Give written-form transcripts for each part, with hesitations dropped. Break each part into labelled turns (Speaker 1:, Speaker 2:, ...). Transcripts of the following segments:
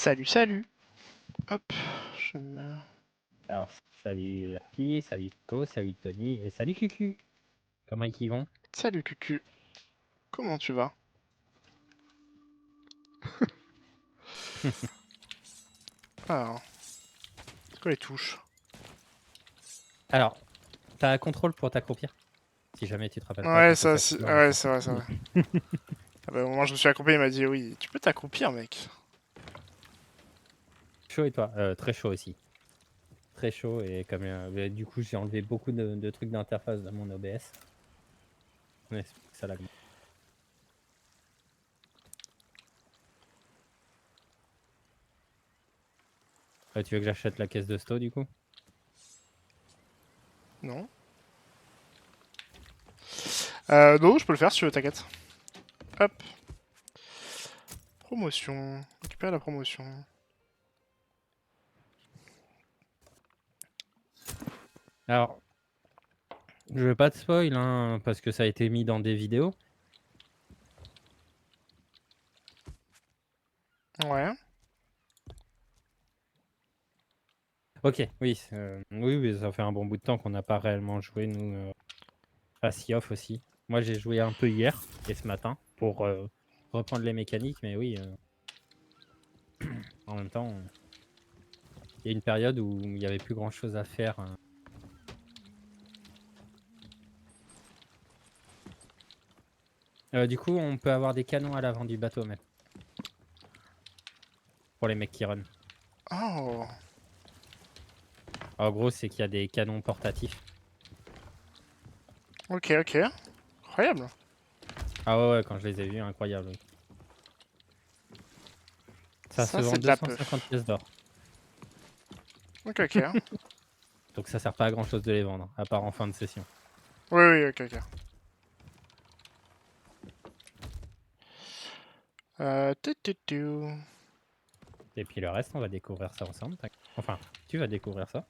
Speaker 1: Salut, salut. Hop, je me...
Speaker 2: Alors, salut Lucky, salut Coco, salut Tony et salut Cucu. Comment ils vont?
Speaker 1: Salut Cucu. Comment tu vas? Alors, c'est quoi les touches?
Speaker 2: Alors, t'as un contrôle pour t'accroupir? Si jamais tu te rappelles pas
Speaker 1: Ouais,
Speaker 2: qu'on peut
Speaker 1: ça, c'est...
Speaker 2: s'accroupir en
Speaker 1: Ouais,
Speaker 2: étant.
Speaker 1: c'est vrai, c'est vrai. Ah bah, au moment où je me suis accroupi, il m'a dit oui, tu peux t'accroupir, mec.
Speaker 2: Chaud et toi? Très chaud aussi. Très chaud et comme mais du coup j'ai enlevé beaucoup de trucs d'interface dans mon OBS. On espère que ça lag. Tu veux que j'achète la caisse de sto du coup?
Speaker 1: Non. Non, je peux le faire si tu veux, t'inquiète. Hop. Promotion. Récupère la promotion.
Speaker 2: Alors, je veux pas te spoil hein, parce que ça a été mis dans des vidéos.
Speaker 1: Ouais.
Speaker 2: Ok, oui, oui, ça fait un bon bout de temps qu'on n'a pas réellement joué nous à Sea of aussi. Moi j'ai joué un peu hier et ce matin pour reprendre les mécaniques, mais oui, en même temps, il y a une période où il n'y avait plus grand chose à faire. Du coup, on peut avoir des canons à l'avant du bateau même, pour les mecs qui run.
Speaker 1: Oh.
Speaker 2: En gros, c'est qu'il y a des canons portatifs.
Speaker 1: Ok, ok. Incroyable.
Speaker 2: Ah ouais, ouais, quand je les ai vus, incroyable. Oui. Ça se
Speaker 1: Ça,
Speaker 2: vend
Speaker 1: c'est de la peu.
Speaker 2: 250 pièces d'or.
Speaker 1: Ok, ok.
Speaker 2: Donc ça sert pas à grand chose de les vendre, à part en fin de session.
Speaker 1: Oui, oui, ok, ok. Tu.
Speaker 2: Et puis le reste, on va découvrir ça ensemble. Enfin, tu vas découvrir ça.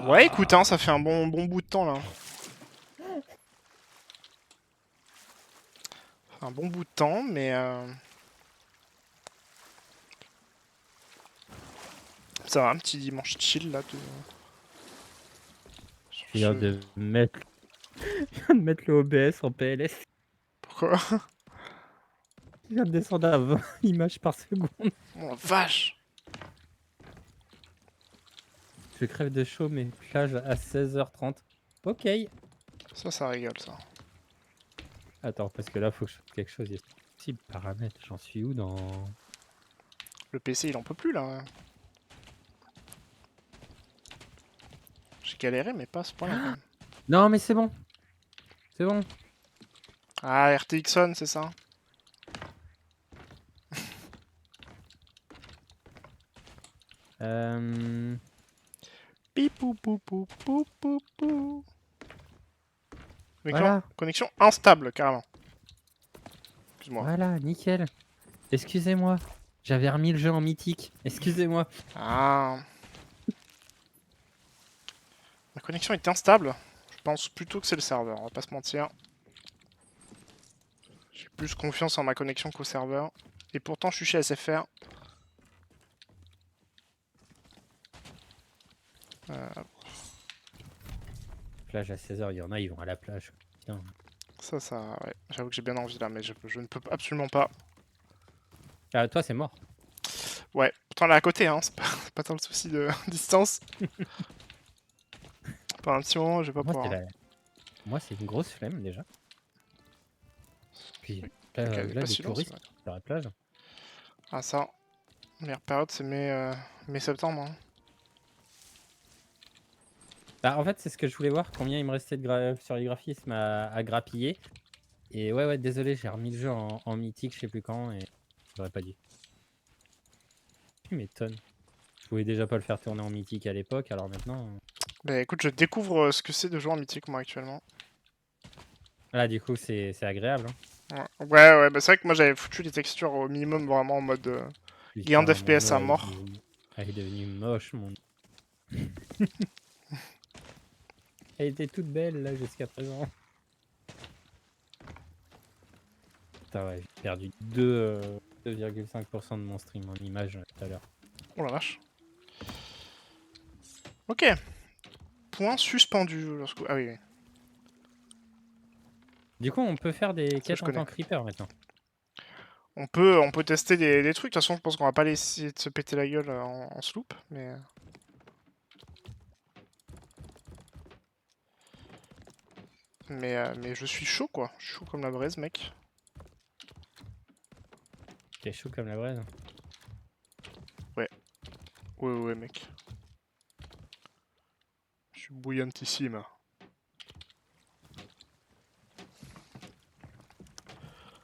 Speaker 1: Ouais, écoute,
Speaker 2: Waouh.
Speaker 1: hein, ça fait un bon bout de temps, là. Un bon bout de temps, mais... Ça va, un petit dimanche chill, là, sur
Speaker 2: Je viens
Speaker 1: ce...
Speaker 2: de mettre, je viens de mettre le OBS en PLS.
Speaker 1: Pourquoi?
Speaker 2: Je viens de descendre à 20 images par seconde.
Speaker 1: Oh la vache!
Speaker 2: Je crève de chaud, mais plage à 16h30. Ok.
Speaker 1: Ça rigole, ça.
Speaker 2: Attends, parce que là, faut que je fasse quelque chose. Il y a possible paramètres. J'en suis où dans.
Speaker 1: Le PC, il en peut plus, là. J'ai galéré, mais pas à ce point-là, quand même.
Speaker 2: Non, mais c'est bon. C'est bon.
Speaker 1: Ah, RTX on, c'est ça?
Speaker 2: Euh...
Speaker 1: Pipou pou pou pou pou pou.
Speaker 2: Voilà.
Speaker 1: Connexion instable, carrément. Excuse-moi.
Speaker 2: Voilà, nickel. Excusez-moi. J'avais remis le jeu en mythique. Excusez-moi.
Speaker 1: Ah... Ma connexion est instable. Je pense plutôt que c'est le serveur, on va pas se mentir. J'ai plus confiance en ma connexion qu'au serveur. Et pourtant, je suis chez SFR. Euh,
Speaker 2: Plage à 16h, il y en a, ils vont à la plage. Putain.
Speaker 1: ça, ouais. J'avoue que j'ai bien envie là, mais je ne peux absolument pas.
Speaker 2: Ah, toi, c'est mort.
Speaker 1: Ouais, pourtant là à côté, hein, c'est pas tant le souci de distance. Pendant un petit moment, je vais pas
Speaker 2: Moi,
Speaker 1: pouvoir.
Speaker 2: Moi, c'est une grosse flemme déjà. Puis
Speaker 1: Oui,
Speaker 2: là,
Speaker 1: elle est
Speaker 2: là
Speaker 1: pas
Speaker 2: les
Speaker 1: si longue, c'est
Speaker 2: touristes
Speaker 1: vrai.
Speaker 2: sur la plage.
Speaker 1: Ah ça, meilleure période c'est mai-septembre. Hein.
Speaker 2: Bah, en fait, c'est ce que je voulais voir, combien il me restait sur les graphismes à grappiller. Et ouais, désolé, j'ai remis le jeu en mythique, je sais plus quand, et j'aurais pas dû. Tu m'étonnes. Je pouvais déjà pas le faire tourner en mythique à l'époque, alors maintenant.
Speaker 1: Bah écoute, je découvre ce que c'est de jouer en mythique moi actuellement.
Speaker 2: Là, du coup, c'est agréable.
Speaker 1: Ouais, bah c'est vrai que moi j'avais foutu les textures au minimum vraiment en mode gain
Speaker 2: Putain, mon
Speaker 1: d'FPS
Speaker 2: jeu
Speaker 1: à mort.
Speaker 2: elle est devenue moche, mon. Elle était toute belle, là, jusqu'à présent. Putain, ouais, j'ai perdu deux. 2,5% de mon stream en image tout à l'heure.
Speaker 1: Oh la vache. Ok. Point suspendu. Ah oui, oui.
Speaker 2: Du coup, on peut faire des
Speaker 1: Ça, je
Speaker 2: quêtes en
Speaker 1: connais.
Speaker 2: tant que Reaper maintenant.
Speaker 1: On peut tester des trucs. De toute façon, je pense qu'on va pas essayer de se péter la gueule en sloop, mais... Mais je suis chaud, quoi. Je suis chaud comme la braise, mec.
Speaker 2: T'es chaud comme la braise.
Speaker 1: Ouais, ouais, mec. Je suis bouillantissime.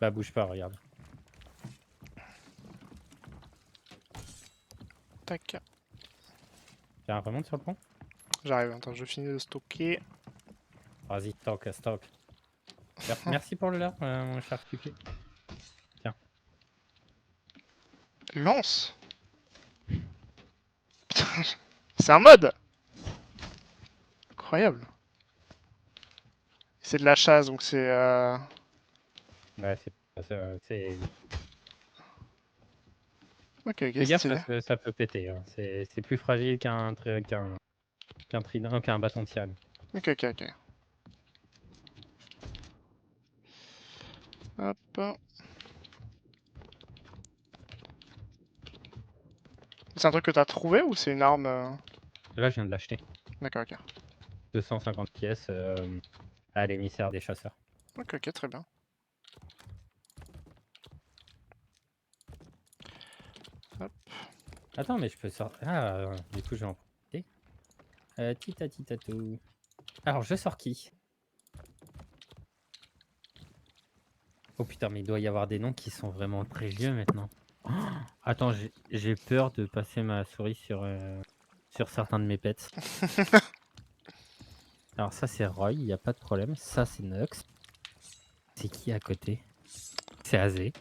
Speaker 2: Bah, bouge pas, regarde.
Speaker 1: Tac.
Speaker 2: Tiens, remonte sur le pont.
Speaker 1: J'arrive, attends, je finis de stocker.
Speaker 2: Vas-y, stock. Merci pour le leurre, mon cher QQ. Tiens.
Speaker 1: Lance. C'est un mode. Incroyable. C'est de la chasse, donc c'est...
Speaker 2: Ouais, c'est...
Speaker 1: Ok,
Speaker 2: Fais gaffe,
Speaker 1: stylé.
Speaker 2: ça peut péter. Hein. C'est plus fragile qu'un trident, qu'un bâton de Siam.
Speaker 1: Ok. Hop. C'est un truc que t'as trouvé ou c'est une arme
Speaker 2: Là, je viens de l'acheter.
Speaker 1: D'accord, ok.
Speaker 2: 250 pièces à l'émissaire des chasseurs.
Speaker 1: Ok, très bien. Hop.
Speaker 2: Attends, mais je peux sortir... Ah, du coup, je vais en profiter. Titatatou. Alors, je sors qui? Oh putain, mais il doit y avoir des noms qui sont vraiment très vieux maintenant. Oh, attends, j'ai peur de passer ma souris sur certains de mes pets. Alors ça, c'est Roy, il n'y a pas de problème. Ça, c'est Nux. C'est qui à côté? C'est Azé.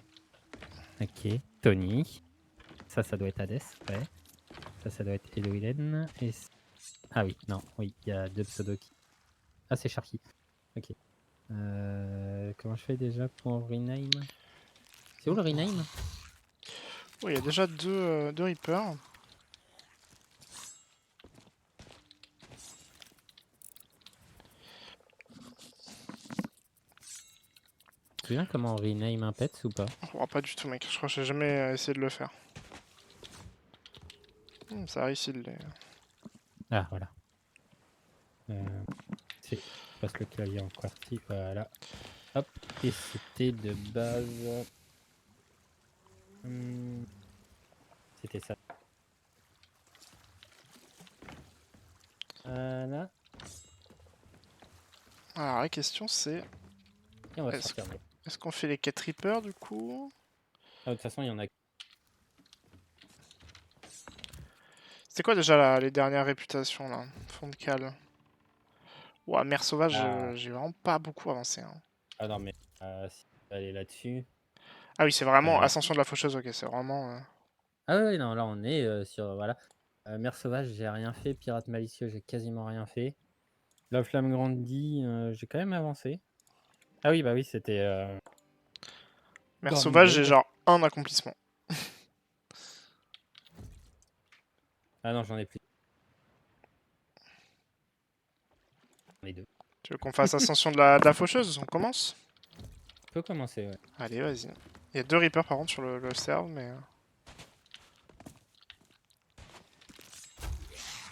Speaker 2: Ok. Tony. Ça doit être Hades. Ouais. Ça doit être Eloïlen. Ah oui, non, oui, il y a deux pseudos qui... Ah, c'est Sharky. Ok. Comment je fais déjà pour rename? C'est où le rename?
Speaker 1: Oui, il y a déjà deux Reapers.
Speaker 2: Tu te souviens comment on rename un pet ou pas?
Speaker 1: Oh, pas du tout, mec. Je crois que j'ai jamais essayé de le faire. Ça a réussi de les...
Speaker 2: Ah, voilà. Je passe le clavier en QWERTY, voilà. Hop, et c'était de base... c'était ça. Voilà.
Speaker 1: Alors, la question c'est...
Speaker 2: Et on va
Speaker 1: Est-ce
Speaker 2: sortir. Mais...
Speaker 1: est-ce qu'on fait les 4 Reapers, du coup?
Speaker 2: Ah, de toute façon, il y en a...
Speaker 1: C'était quoi déjà les dernières réputations, là? Fond de cale. Ouah, mer sauvage,
Speaker 2: Ah,
Speaker 1: j'ai vraiment pas beaucoup avancé. Hein.
Speaker 2: ah non, mais si tu veux aller là-dessus...
Speaker 1: Ah oui, c'est vraiment
Speaker 2: Euh...
Speaker 1: Ascension de la Faucheuse, ok, c'est vraiment...
Speaker 2: Ah oui, non, là, on est sur... Voilà. Mer sauvage, j'ai rien fait. Pirate malicieux, j'ai quasiment rien fait. La flamme grandie, j'ai quand même avancé. Ah oui, bah oui, c'était...
Speaker 1: Mer sauvage, j'ai
Speaker 2: Dormigod.
Speaker 1: genre un accomplissement.
Speaker 2: Ah non, j'en ai plus. J'en ai deux.
Speaker 1: Tu veux qu'on fasse Ascension de la Faucheuse? On commence?
Speaker 2: On peut commencer, ouais.
Speaker 1: Allez, vas-y. Il y a deux Reapers par contre sur le serve, mais...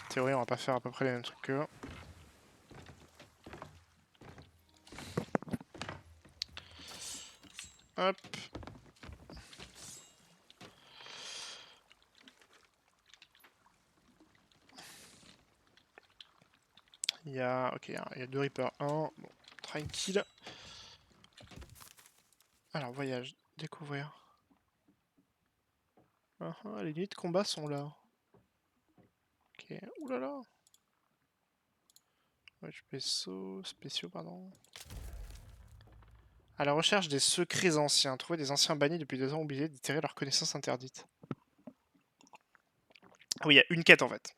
Speaker 1: En théorie, on va pas faire à peu près les mêmes trucs qu'eux. Hop. Il y a... Ok, il y a deux Reapers. Un. Bon, tranquille. Alors, voyage. Découvrir. Les unités de combat sont là. Ok. Oulala. Ouais, spéciaux, pardon. À la recherche des secrets anciens. Trouver des anciens bannis depuis 2 ans oubliés, déterrer leurs connaissances interdites. Ah oui, il y a une quête en fait.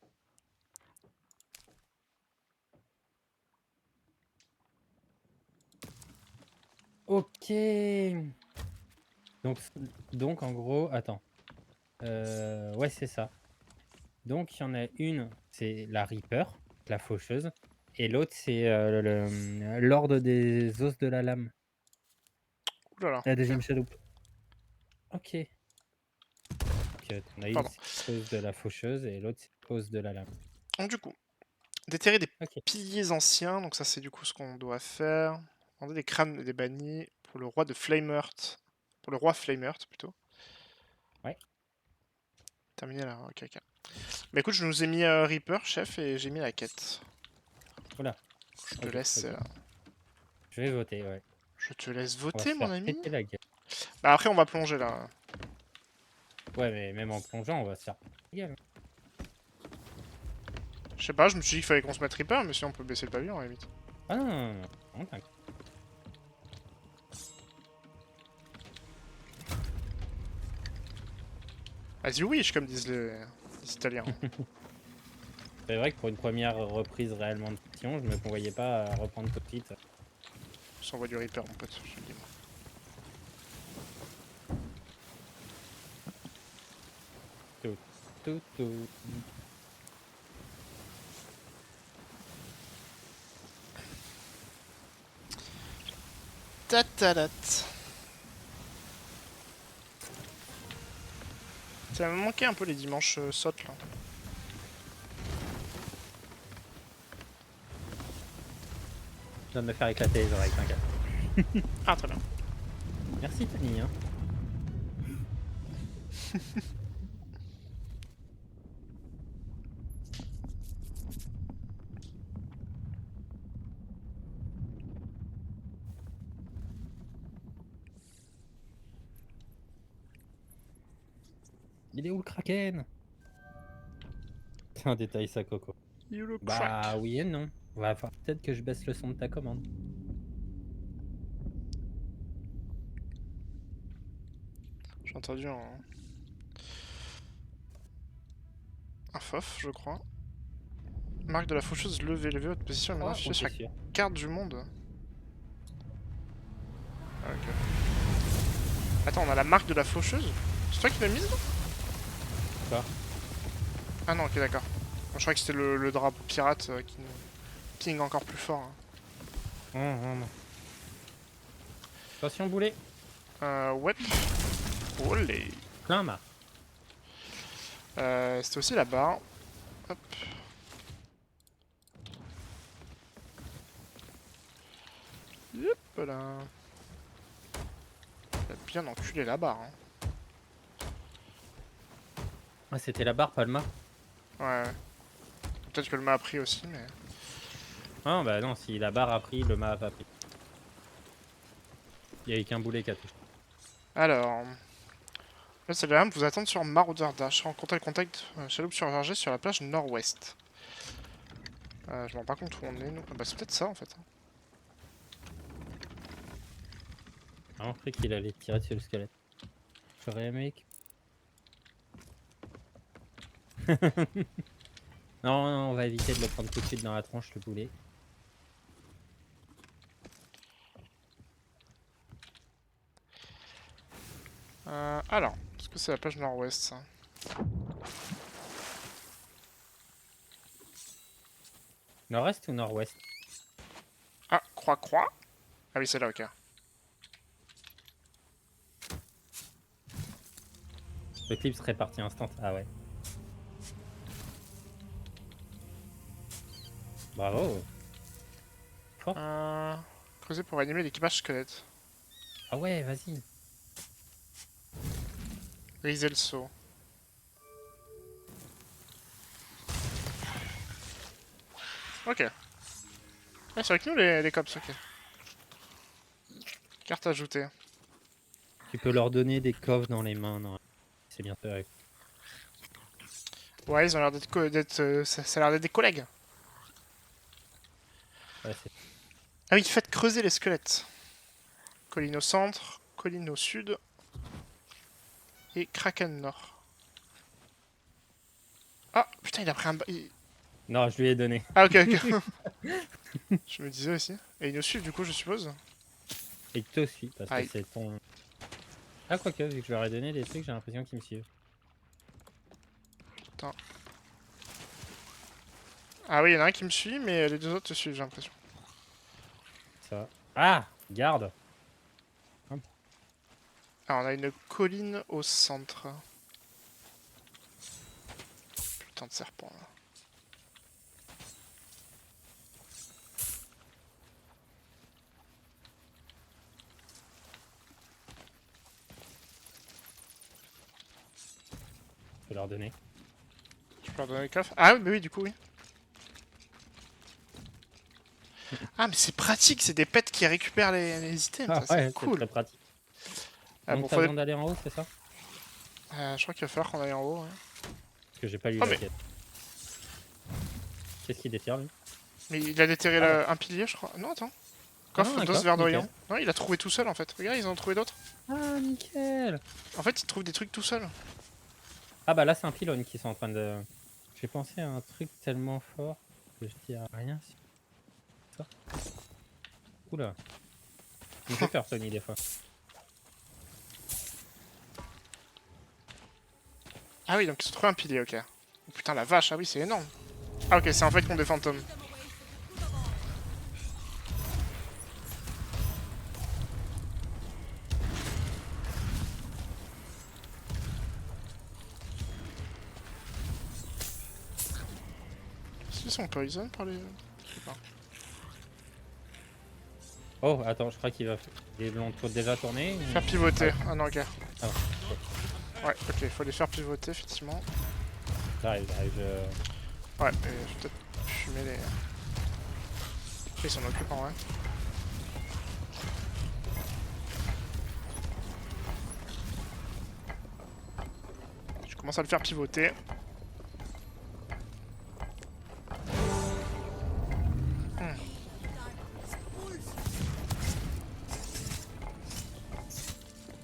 Speaker 2: Ok. Donc, donc en gros, attends. Ouais, c'est ça. Donc, il y en a une, c'est la Reaper, la faucheuse, et l'autre, c'est l'ordre des os de la lame,
Speaker 1: Ouh là là,
Speaker 2: la
Speaker 1: ok.
Speaker 2: deuxième chaloupe. Ok. Donc, t'en as une,
Speaker 1: Pardon.
Speaker 2: c'est os de la faucheuse, et l'autre, c'est os de la lame.
Speaker 1: Donc du coup, déterrer des
Speaker 2: Ok.
Speaker 1: piliers anciens, donc ça c'est du coup ce qu'on doit faire. Demander des crânes et des bannis pour le roi de Flameheart. Pour le roi Flameheart plutôt.
Speaker 2: Ouais.
Speaker 1: Terminer là, ok, ok. Bah écoute, je nous ai mis Reaper, chef, et j'ai mis la quête.
Speaker 2: Oula.
Speaker 1: Je te
Speaker 2: Ok,
Speaker 1: laisse,
Speaker 2: ok. Je vais voter, ouais.
Speaker 1: je te laisse
Speaker 2: On va
Speaker 1: voter,
Speaker 2: se
Speaker 1: mon
Speaker 2: faire
Speaker 1: ami.
Speaker 2: péter la gueule.
Speaker 1: Bah après, on va plonger là.
Speaker 2: Ouais, mais même en plongeant, on va se faire péter la gueule.
Speaker 1: Je sais pas, je me suis dit qu'il fallait qu'on se mette Reaper, mais sinon on peut baisser le pavillon à la limite.
Speaker 2: Ah non, non, non, non, t'inquiète.
Speaker 1: Vas-y, oui, comme disent les Italiens.
Speaker 2: C'est vrai que pour une première reprise réellement de mission, je me voyais pas reprendre tout de suite.
Speaker 1: On s'envoie du Reaper, mon pote, je te le dis.
Speaker 2: Tout, tout, tout.
Speaker 1: Tatalat. Ça m'a manqué un peu les dimanches sautes là.
Speaker 2: Je viens de me faire éclater les oreilles, t'inquiète.
Speaker 1: Ah, très bien.
Speaker 2: Merci Tony, hein. Il est où le Kraken? C'est un détail ça, Coco.
Speaker 1: You look
Speaker 2: Bah
Speaker 1: crack.
Speaker 2: oui et non. Va falloir peut-être que je baisse le son de ta commande.
Speaker 1: J'ai entendu un fof, je crois. Marque de la faucheuse levée. Levée votre position est maintenant
Speaker 2: Oh,
Speaker 1: affichée
Speaker 2: oh
Speaker 1: sur
Speaker 2: t'es
Speaker 1: la
Speaker 2: sûr?
Speaker 1: carte du monde. Ah, ok. Attends, on a la marque de la faucheuse. C'est toi qui l'as mise là?
Speaker 2: Quoi?
Speaker 1: Ah non, ok, d'accord. Moi, je croyais que c'était le drapeau pirate qui nous ping encore plus fort. Hein.
Speaker 2: Non, non, non. Attention boulet.
Speaker 1: Ouais. Olé.
Speaker 2: Plein marre.
Speaker 1: C'était aussi la barre. Hop. Hop là. Il a bien enculé la barre. Hein.
Speaker 2: Ah, c'était la barre, pas le mât.
Speaker 1: Ouais. Peut-être que le m'a pris aussi, mais.
Speaker 2: Ah bah non, si la barre a pris, le mât a pas pris. Il y a eu qu'un boulet qui a touché.
Speaker 1: Alors. Là, c'est la vous attendre sur Marauder Dash. Rencontrer le contact chaloupe surchargée sur la plage nord-ouest. Je me rends pas compte où on est, nous. Ah bah, c'est peut-être ça en fait.
Speaker 2: Ah, on cru qu'il allait tirer sur le squelette. J'aurais aimé. Non, non, on va éviter de le prendre tout de suite dans la tronche, le boulet.
Speaker 1: Alors, est-ce que c'est la plage nord-ouest ça?
Speaker 2: Nord-est ou nord-ouest?
Speaker 1: Ah, croix-croix? Ah oui, c'est là, ok.
Speaker 2: Le clip serait parti instant. Ah ouais. Bravo. Fort.
Speaker 1: Creuser pour animer l'équipage squelette.
Speaker 2: Ah ouais, vas-y.
Speaker 1: Briser le saut. Ok. Ouais, c'est avec nous les cops, ok. Carte ajoutée.
Speaker 2: Tu peux leur donner des coffres dans les mains. Non, c'est bien fait.
Speaker 1: Ouais, ils ont l'air ça a l'air d'être des collègues.
Speaker 2: Ouais,
Speaker 1: Ah oui, faites creuser les squelettes. Colline au centre, colline au sud et Kraken nord. Ah, putain, il a pris un...
Speaker 2: non, je lui ai donné.
Speaker 1: Ah, ok, ok. Je me disais aussi. Et il nous suit, du coup, je suppose.
Speaker 2: Et toi aussi, parce que
Speaker 1: Aïe.
Speaker 2: c'est ton. Ah, quoique, vu que je leur ai donné des trucs, j'ai l'impression qu'ils me suivent.
Speaker 1: Attends. Ah oui, il y en a un qui me suit, mais les deux autres te suivent, j'ai l'impression.
Speaker 2: Ça va. Ah! Garde!
Speaker 1: Alors, on a une colline au centre. Putain de serpent, là.
Speaker 2: Je vais leur donner.
Speaker 1: Je peux leur donner le coffre. Ah oui, mais oui, du coup, oui. Ah, mais c'est pratique, c'est des pets qui récupèrent les items,
Speaker 2: Ah
Speaker 1: ça, c'est
Speaker 2: ouais, c'est
Speaker 1: cool.
Speaker 2: très pratique.
Speaker 1: Ah
Speaker 2: Donc
Speaker 1: bon,
Speaker 2: t'as besoin d'aller en haut, c'est ça?
Speaker 1: je crois qu'il va falloir qu'on aille en haut. Ouais.
Speaker 2: Parce que j'ai pas lu
Speaker 1: Oh,
Speaker 2: la
Speaker 1: mais,
Speaker 2: quête. Qu'est-ce qu'il déterre, lui?
Speaker 1: mais il a déterré
Speaker 2: Ah ouais.
Speaker 1: un pilier, je crois. Non, attends.
Speaker 2: Ah non,
Speaker 1: Coffre
Speaker 2: un
Speaker 1: d'os
Speaker 2: coffre,
Speaker 1: verdoyant.
Speaker 2: nickel.
Speaker 1: Non, il a trouvé tout seul en fait. Regarde, ils en ont trouvé d'autres.
Speaker 2: Ah, nickel!
Speaker 1: En fait, ils trouvent des trucs tout seuls.
Speaker 2: Ah bah là, c'est un pylône qui sont en train de... J'ai pensé à un truc tellement fort que je dis à rien sur ça. Oula. Il me fait peur, Tony, des fois.
Speaker 1: Ah oui, donc ils ont trouvé un pilier, ok. Oh putain, la vache, ah oui, c'est énorme. Ah ok, c'est en fait contre des fantômes. Est-ce qu'ils sont poison par les... Je sais pas.
Speaker 2: Oh, attends, je crois qu'il va... Ils l'ont déjà tourné.
Speaker 1: Faire pivoter. Ah non, ok.
Speaker 2: Ah,
Speaker 1: Ouais, ok, il faut les faire pivoter, effectivement.
Speaker 2: j'arrive.
Speaker 1: Ouais, et je vais peut-être fumer les... Ils s'en occupent en vrai. Je commence à le faire pivoter.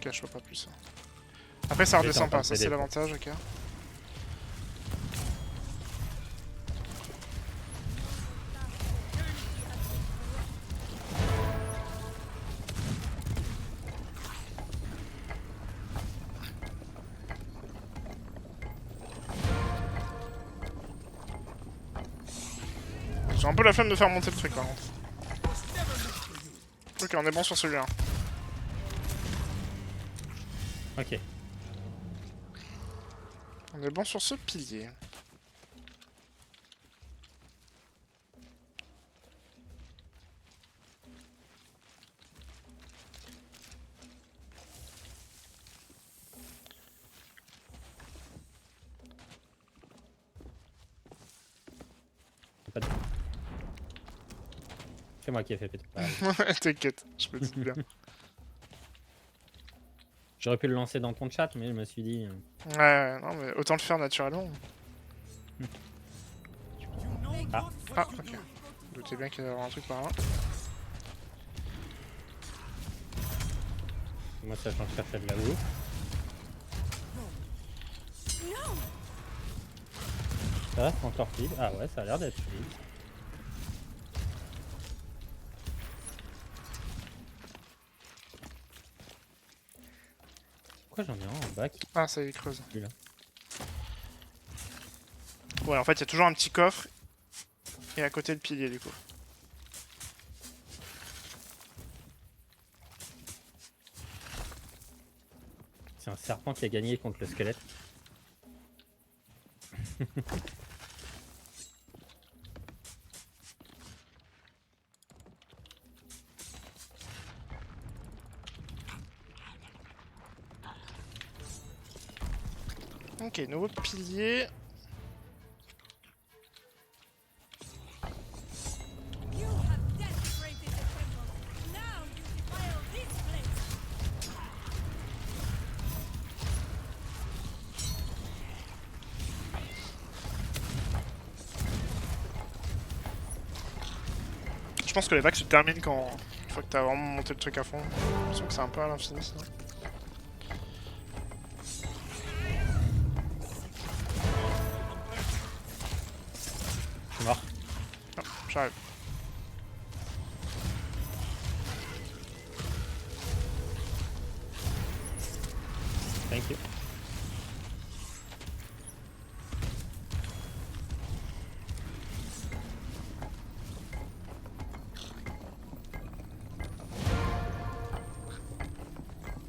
Speaker 1: Ok, je vois pas plus. Après, ça redescend pas, ça c'est l'avantage, ok. J'ai un peu la flemme de faire monter le truc par contre. Ok, on est bon sur celui-là.
Speaker 2: Ok.
Speaker 1: On est bon sur ce pilier.
Speaker 2: Pas de- C'est moi qui ai fait péter.
Speaker 1: T'inquiète, je me dis bien.
Speaker 2: J'aurais pu le lancer dans ton chat, mais je me suis dit...
Speaker 1: Ouais, non mais autant le faire naturellement.
Speaker 2: Ah,
Speaker 1: Ah, ok. Je doutais bien qu'il y avait un truc par là.
Speaker 2: moi, sachant que je cherchais de la boue. Ça reste encore fluide. Ah ouais, ça a l'air d'être fluide. Pourquoi j'en ai un en bas qui...
Speaker 1: Ah, ça y est, creuse.
Speaker 2: Lui, là.
Speaker 1: Ouais, en fait, il y a toujours un petit coffre. Et à côté le pilier, du coup.
Speaker 2: C'est un serpent qui a gagné contre le squelette.
Speaker 1: Ok, nouveau pilier.
Speaker 3: You have desecrated the temple. Now you defile this place.
Speaker 1: Je pense que les vagues se terminent quand... Une fois que t'as vraiment monté le truc à fond. J'ai l'impression que c'est un peu à l'infini, sinon.
Speaker 2: Je suis mort.
Speaker 1: Ah, j'arrive.
Speaker 2: Thank you.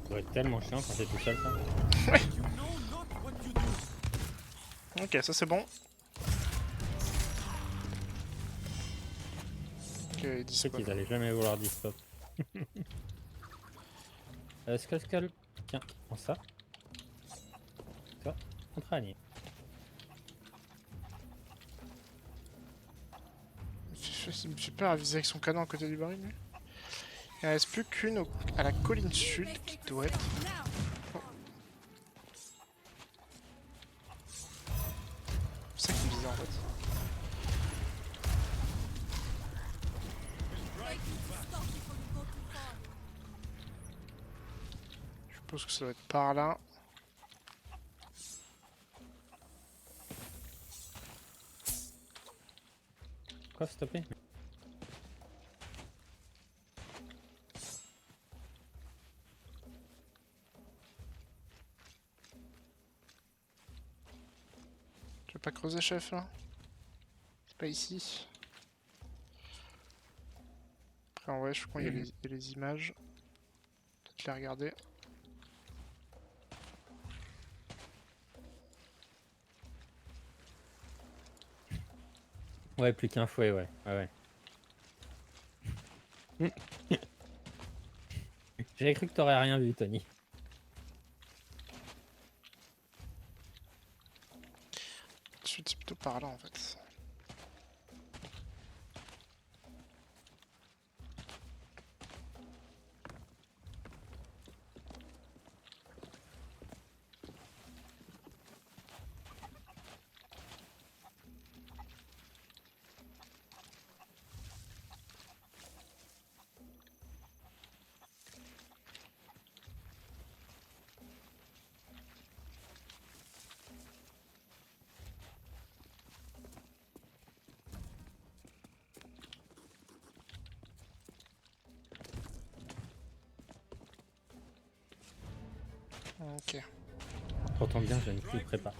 Speaker 2: Ça doit être tellement chiant quand t'es tout seul, ça.
Speaker 1: Ok, ça c'est bon. Ok, il dit
Speaker 2: Je sais
Speaker 1: quoi.
Speaker 2: qu'ils allaient jamais vouloir dire stop. Skull. Tiens, prends ça. Toi, contre allié.
Speaker 1: Il me fait peur à viser avec son canon à côté du baril, lui. Il ne reste plus qu'une à la colline sud qui doit être.
Speaker 3: Now.
Speaker 1: C'est ça qui me disait en fait.
Speaker 3: Break to stop before you go too far.
Speaker 1: Je suppose que ça doit être par là.
Speaker 2: Quoi, stopper?
Speaker 1: Tu veux pas creuser, chef, là? C'est pas ici. Après, en vrai, je crois qu'il y a les images. Peut-être les regarder.
Speaker 2: Ouais, plus qu'un fouet, ouais. Ouais. J'avais cru que t'aurais rien vu, Tony.
Speaker 1: Ensuite, c'est plutôt par là, en fait. Ok.
Speaker 2: Pourtant bien, je ne plus prépare.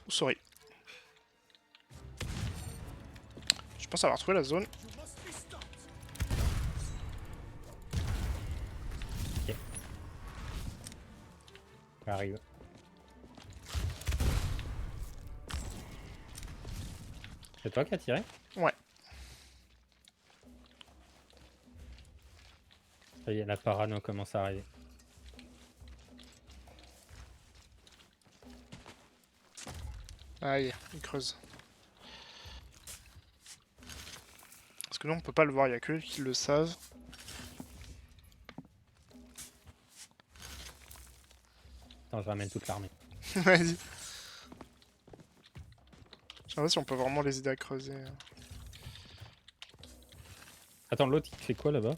Speaker 1: Sorry. Je pense avoir trouvé la zone.
Speaker 2: Ça arrive. C'est toi qui as tiré?
Speaker 1: Ouais.
Speaker 2: Ça y est, la parano commence à arriver.
Speaker 1: Aïe, il creuse. Parce que nous, on peut pas le voir, il y a que eux qui le savent.
Speaker 2: Attends, je ramène toute l'armée.
Speaker 1: Vas-y. Je sais pas si on peut vraiment les aider à creuser.
Speaker 2: Attends, l'autre, il fait quoi là-bas?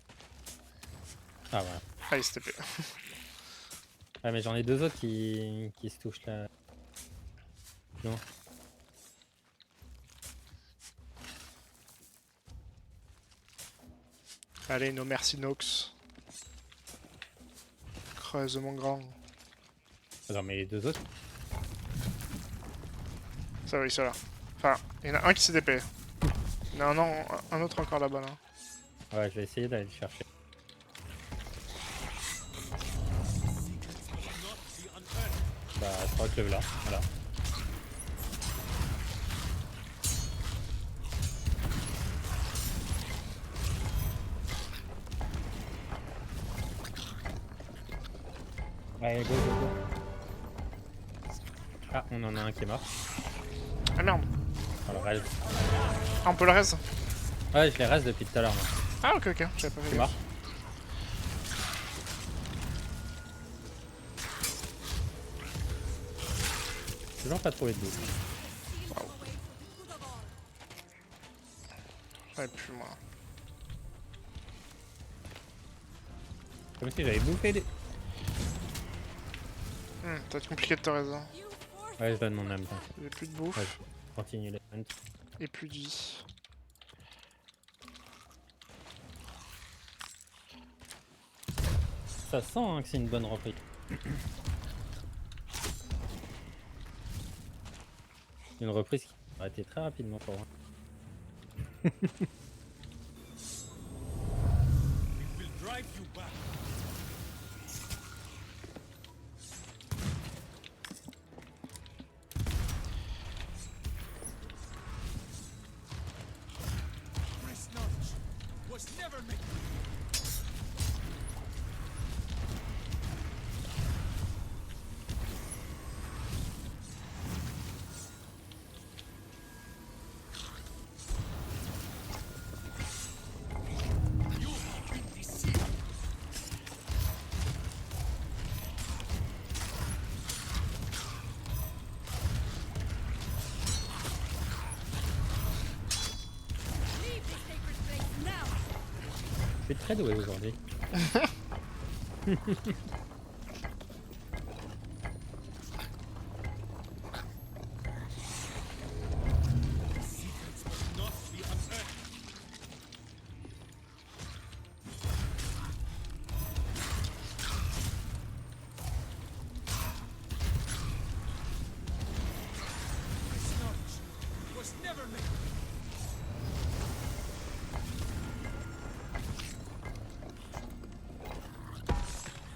Speaker 2: Ah, voilà.
Speaker 1: Ah, il s'était fait.
Speaker 2: Ah, mais j'en ai deux autres qui se touchent là. Non.
Speaker 1: Allez, no merci Nox. Creuse mon grand.
Speaker 2: Attends, mais les deux autres?
Speaker 1: Ça oui, ceux-là. Enfin, il y en a un qui s'est TP. Non, non, un autre encore là-bas, là.
Speaker 2: Ouais, je vais essayer d'aller le chercher. Bah, je crois que le là, voilà. Allez, go. Ah, on en a un qui est mort.
Speaker 1: Ah merde.
Speaker 2: Alors, reste.
Speaker 1: Ah, on peut le reste.
Speaker 2: Ouais, je les reste depuis tout à l'heure, moi.
Speaker 1: Ah, ok, ok, j'avais pas
Speaker 2: C'est
Speaker 1: vu.
Speaker 2: mort. Toujours pas trouvé de doute.
Speaker 1: J'avais plus, moi.
Speaker 2: Comme si j'avais bouffé des...
Speaker 1: Ça va être compliqué de te raison.
Speaker 3: You force
Speaker 2: Ouais, je donne mon âme. Tiens.
Speaker 1: J'ai plus de bouffe
Speaker 2: Ouais, je continue les hunt.
Speaker 1: et plus de vie.
Speaker 2: Ça sent hein, que c'est une bonne reprise. Une reprise qui a été très rapidement pour moi.
Speaker 3: Leave this sacred place now.
Speaker 2: Je suis très doué aujourd'hui.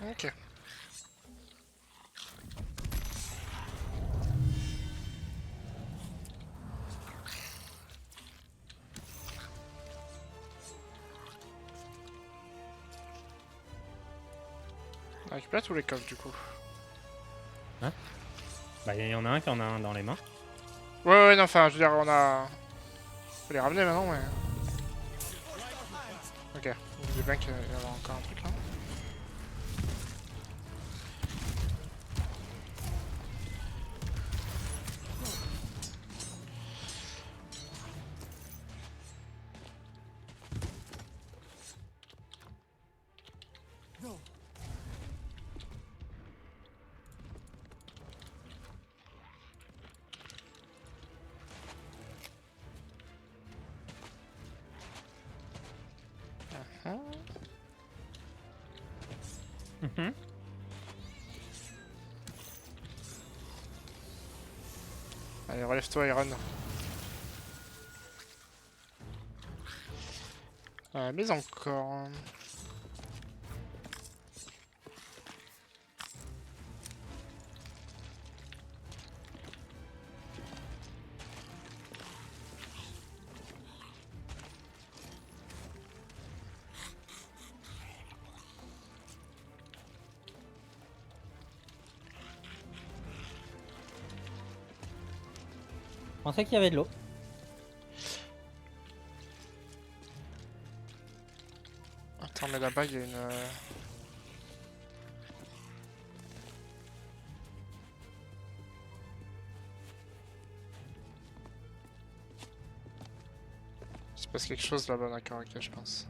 Speaker 1: Ok. On récupère tous les coffres du coup.
Speaker 2: Bah, il y en a un qui en a un dans les mains.
Speaker 1: Ouais, non, enfin, je veux dire, on a. Faut les ramener maintenant, mais. Ok, j'ai bien qu'il y a encore un truc là.
Speaker 2: Mhm.
Speaker 1: Allez, relève-toi, Iron. Mais encore.
Speaker 2: Je pensais qu'il y avait de l'eau.
Speaker 1: Attends, mais là-bas, il y a une. Il se passe quelque chose là-bas, d'accord, ok, je pense.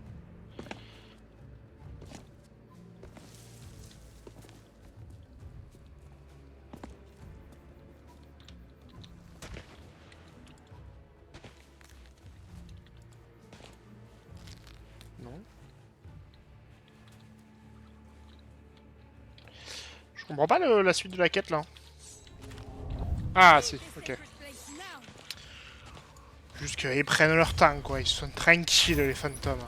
Speaker 1: Non. Je comprends pas la suite de la quête là. Ah, si,
Speaker 3: This
Speaker 1: ok.
Speaker 3: sacred place now.
Speaker 1: Juste qu'ils prennent leur temps, quoi. Ils sont tranquilles, les fantômes.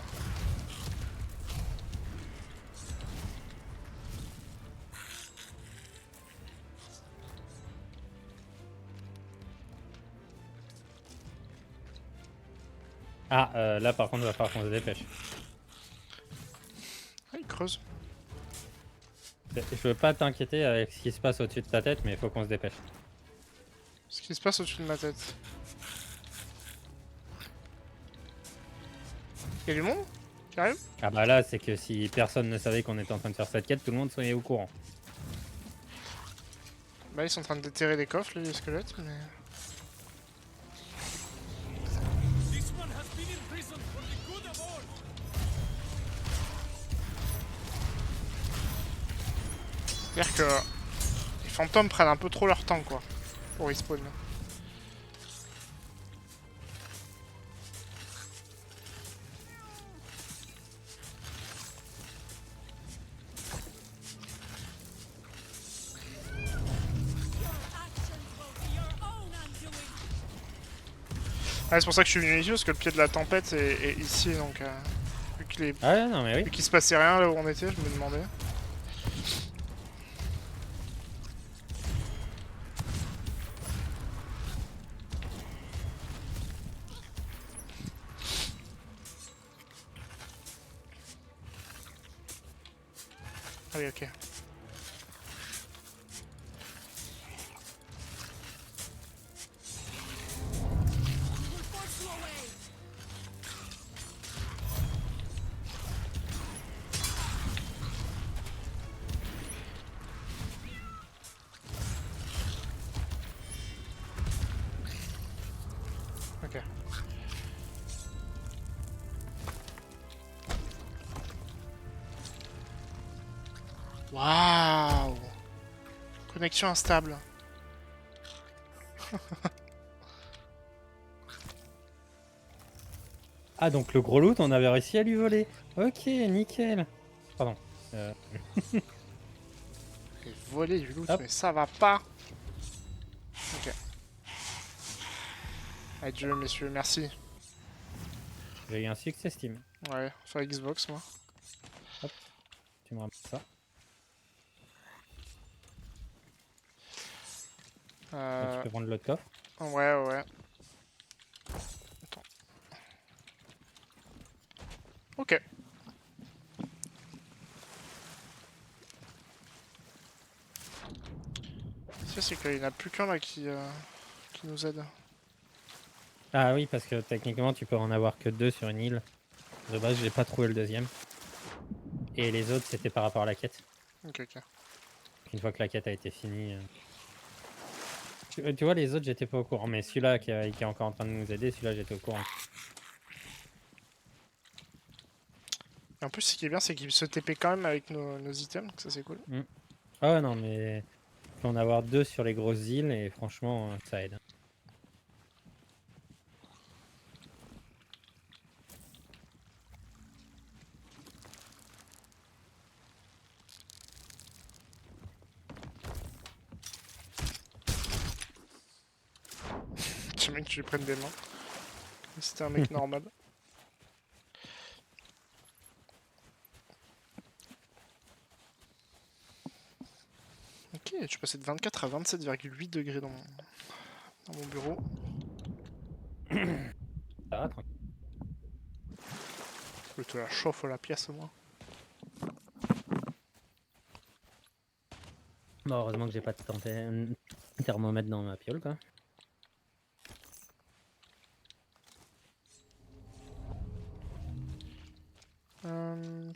Speaker 2: Ah, là par contre, il va falloir qu'on se dépêche.
Speaker 1: Ah, ils creusent.
Speaker 2: Je veux pas t'inquiéter avec ce qui se passe au-dessus de ta tête, mais il faut qu'on se dépêche.
Speaker 1: Ce qui se passe au-dessus de ma tête. Il y a du monde qui arrive?
Speaker 2: Ah bah là, c'est que si personne ne savait qu'on était en train de faire cette quête, tout le monde serait au courant.
Speaker 1: Bah, ils sont en train de déterrer des coffres, les squelettes, mais.
Speaker 4: This one has been imprisoned for the good of all.
Speaker 1: C'est-à-dire que. Les fantômes prennent un peu trop leur temps, quoi. Pour respawn. Ah, c'est pour ça que je suis venu ici, parce que le pied de la tempête est ici, donc...
Speaker 2: Ah ouais, non, mais
Speaker 1: Vu
Speaker 2: oui.
Speaker 1: qu'il se passait rien là où on était, je me demandais. Ah oui, ok.
Speaker 3: We'll force you away.
Speaker 1: Ok. Waouh! Connexion instable.
Speaker 2: Ah, donc le gros loot, on avait réussi à lui voler. Ok, nickel. Pardon.
Speaker 1: Et voler du loot,
Speaker 2: Hop.
Speaker 1: mais ça va pas! Ok. Adieu, messieurs, merci.
Speaker 2: J'ai eu un succès Steam.
Speaker 1: Ouais, enfin Xbox, moi.
Speaker 2: Tu me ramènes ça. Et tu peux prendre l'autre coffre.
Speaker 1: Ouais, ouais. Attends. Ok. Ça, c'est qu'il n'y en a plus qu'un là qui nous aide.
Speaker 2: Ah oui, parce que techniquement, tu peux en avoir que 2 sur une île. De base, j'ai pas trouvé le deuxième. Et les autres, c'était par rapport à la quête.
Speaker 1: Ok, ok.
Speaker 2: Une fois que la quête a été finie. Tu vois, les autres, j'étais pas au courant. Mais celui-là qui est encore en train de nous aider, celui-là, j'étais au courant.
Speaker 1: Et en plus, ce qui est bien, c'est qu'il se TP quand même avec nos items, donc ça c'est cool.
Speaker 2: Ah ouais, non, mais tu peux en avoir 2 sur les grosses îles et franchement, ça aide.
Speaker 1: J'aime bien que tu lui prennes des mains. Comme si c'était un mec normal. Ok, je suis passé de 24 à 27,8 degrés dans mon bureau.
Speaker 2: Ça va, tranquille.
Speaker 1: Je te la chauffe la pièce, moi.
Speaker 2: Bon, heureusement que j'ai pas de thermomètre dans ma piole, quoi.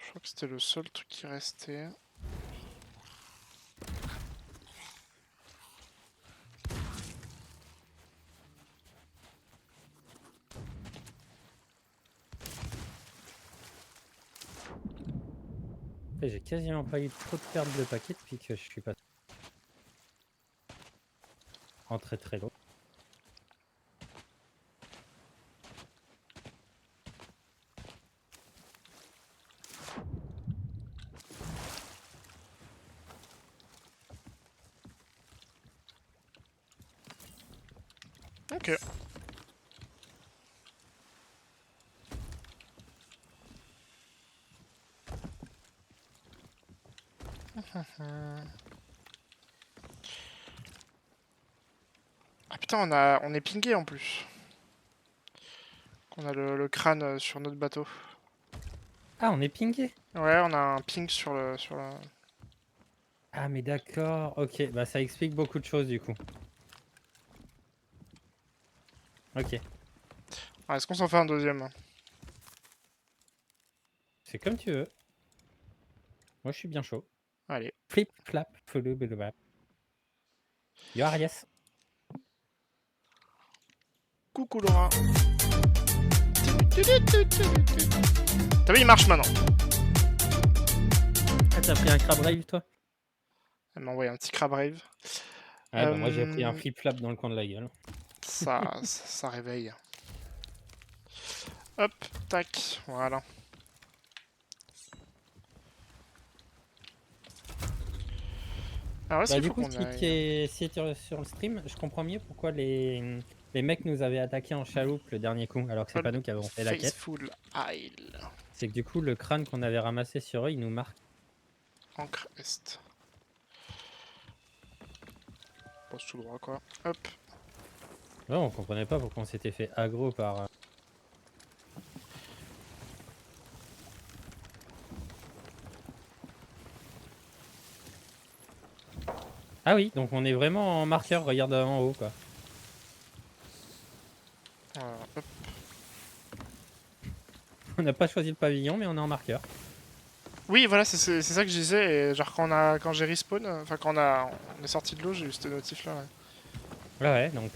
Speaker 1: Je crois que c'était le seul truc qui restait.
Speaker 2: J'ai quasiment pas eu trop de pertes de paquets depuis que je suis pas en très très lourd.
Speaker 1: Ok. Ah putain, on est pingé en plus. On a le crâne sur notre bateau.
Speaker 2: Ah, on est pingé.
Speaker 1: Ouais, on a un ping sur le...
Speaker 2: Ah, mais d'accord. Ok, bah ça explique beaucoup de choses du coup. Ok,
Speaker 1: Ah, est-ce qu'on s'en fait un deuxième?
Speaker 2: c'est comme tu veux. Moi, je suis bien chaud.
Speaker 1: Allez.
Speaker 2: Flip, flap, flou, blou. Yo, Arias.
Speaker 1: Coucou Laura. T'as vu, il marche maintenant.
Speaker 2: Ah, t'as pris un crab rave, toi?
Speaker 1: Elle m'a envoyé un petit crab rave.
Speaker 2: Ah, bah moi, j'ai pris un flip, flap dans le coin de la gueule.
Speaker 1: Ça réveille. Hop, tac, voilà. Alors, est-ce
Speaker 2: Bah,
Speaker 1: qu'il
Speaker 2: du
Speaker 1: faut
Speaker 2: coup,
Speaker 1: qu'on
Speaker 2: si
Speaker 1: aille...
Speaker 2: t'es sur le stream, je comprends mieux pourquoi les Les mecs nous avaient attaqué en chaloupe le dernier coup, alors que c'est pas
Speaker 1: Old
Speaker 2: nous qui avons fait la quête.
Speaker 1: Faithful Isle.
Speaker 2: C'est que du coup, le crâne qu'on avait ramassé sur eux, il nous marque.
Speaker 1: Ancre Est. Passe tout droit quoi. Hop.
Speaker 2: Ouais, on comprenait pas pourquoi on s'était fait aggro par. Ah oui, donc on est vraiment en marqueur, regarde en haut quoi.
Speaker 1: Voilà, hop.
Speaker 2: On n'a pas choisi le pavillon, mais on est en marqueur.
Speaker 1: Oui, voilà, c'est ça que je disais. Et genre quand j'ai respawn, enfin on est sorti de l'eau, j'ai eu cette notif là. Ouais.
Speaker 2: Ouais, ouais, donc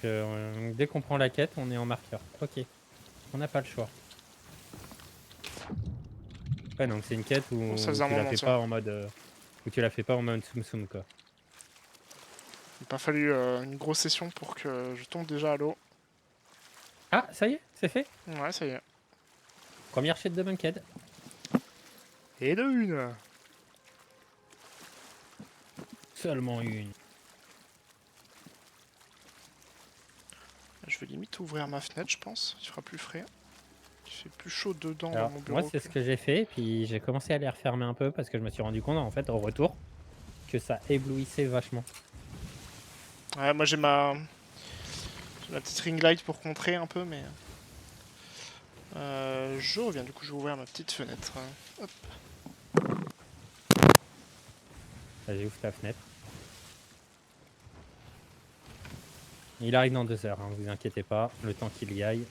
Speaker 2: dès qu'on prend la quête, on est en marqueur. Ok, on n'a pas le choix. Ouais, donc c'est une quête
Speaker 1: Bon, ça
Speaker 2: où
Speaker 1: faisait un
Speaker 2: tu la
Speaker 1: moment,
Speaker 2: fais
Speaker 1: tiens.
Speaker 2: pas en mode. Où tu la fais pas en mode Tsum Tsum quoi.
Speaker 1: Il m'a pas fallu une grosse session pour que je tombe déjà à l'eau.
Speaker 2: Ah, ça y est, c'est fait.
Speaker 1: Ouais, ça y est.
Speaker 2: Première shit de Bunkhead.
Speaker 1: Et de une.
Speaker 2: Seulement une.
Speaker 1: Je vais limite ouvrir ma fenêtre, je pense. Il fera plus frais. Il fait plus chaud dedans dans
Speaker 2: Alors,
Speaker 1: mon
Speaker 2: moi,
Speaker 1: bureau
Speaker 2: c'est ce que j'ai fait, puis j'ai commencé à les refermer un peu parce que je me suis rendu compte, en fait, au retour, que ça éblouissait vachement.
Speaker 1: Ouais, moi j'ai ma petite ring light pour contrer un peu, mais je reviens. Du coup, je vais ouvrir ma petite fenêtre. Hop.
Speaker 2: Vas-y, ouvre ta fenêtre. Il arrive dans 2 heures, hein, vous inquiétez pas, le temps qu'il y aille.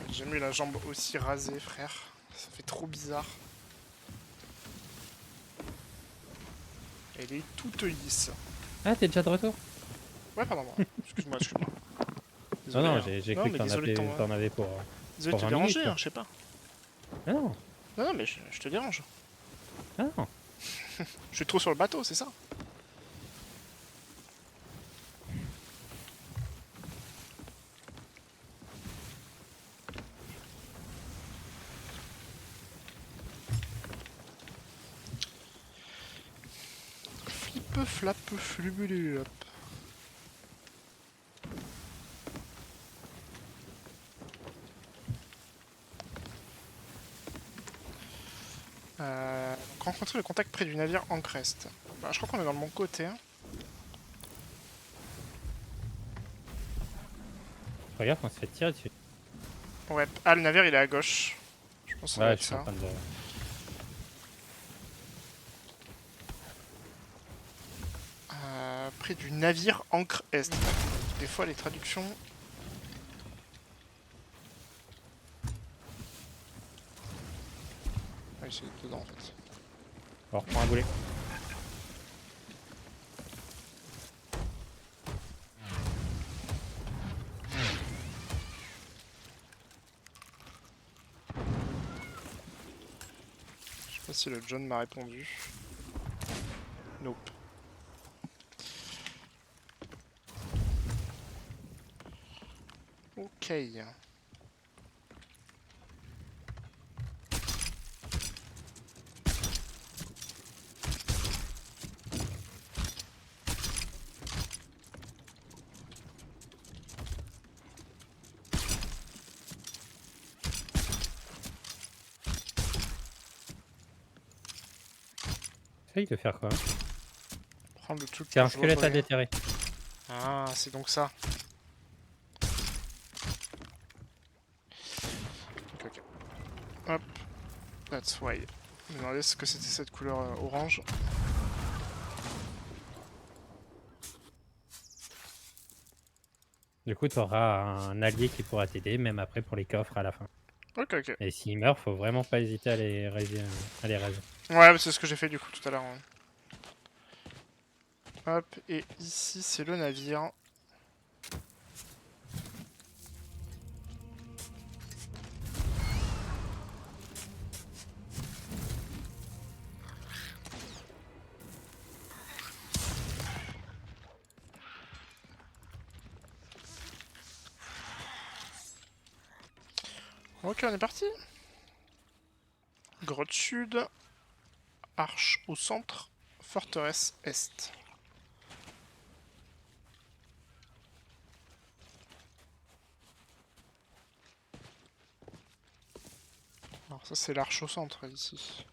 Speaker 1: J'ai jamais eu la jambe aussi rasée, frère. Ça fait trop bizarre. Elle est toute lisse.
Speaker 2: Ah, t'es déjà de retour?
Speaker 1: Ouais, pardon. Excuse-moi, excuse-moi.
Speaker 2: Non,
Speaker 1: Désolé,
Speaker 2: non,
Speaker 1: hein.
Speaker 2: j'ai
Speaker 1: Non,
Speaker 2: cru
Speaker 1: mais
Speaker 2: que
Speaker 1: désolé de
Speaker 2: t'en avais pour
Speaker 1: désolé de te
Speaker 2: 20
Speaker 1: déranger,
Speaker 2: minutes.
Speaker 1: hein, je sais pas.
Speaker 2: Ah non,
Speaker 1: Non, non, mais je te dérange.
Speaker 2: ah non.
Speaker 1: Je suis trop sur le bateau, c'est ça. Flip, flap, flubulu, hop. Donc rencontrer le contact près du navire Ancre Est. Bah, je crois qu'on est dans le bon côté. Hein.
Speaker 2: Regarde, on se fait tirer dessus.
Speaker 1: Ouais. Ah, le navire il est à gauche. Je pense que ça doit
Speaker 2: Ouais,
Speaker 1: être
Speaker 2: je suis en
Speaker 1: ça.
Speaker 2: train de.
Speaker 1: Près du navire Ancre Est. Des fois les traductions. Ouais, c'est dedans en fait.
Speaker 2: On reprend un boulet.
Speaker 1: Je sais pas si le John m'a répondu. Nope. Ok.
Speaker 2: Essaye de faire quoi?
Speaker 1: Prendre le truc
Speaker 2: C'est
Speaker 1: que
Speaker 2: un
Speaker 1: je vois
Speaker 2: squelette à
Speaker 1: briller.
Speaker 2: déterrer.
Speaker 1: Ah, c'est donc ça. Ok, ok. Hop. That's why. Je me demandais ce que c'était cette couleur orange.
Speaker 2: Du coup, tu auras un allié qui pourra t'aider, même après pour les coffres à la fin.
Speaker 1: Ok, ok.
Speaker 2: Et s'il meurt, faut vraiment pas hésiter à les raise.
Speaker 1: Ouais, c'est ce que j'ai fait du coup tout à l'heure. Ouais. Hop, et ici c'est le navire. Ok, on est parti. Grotte sud. arche au centre, forteresse est. Alors ça c'est l'arche au centre ici.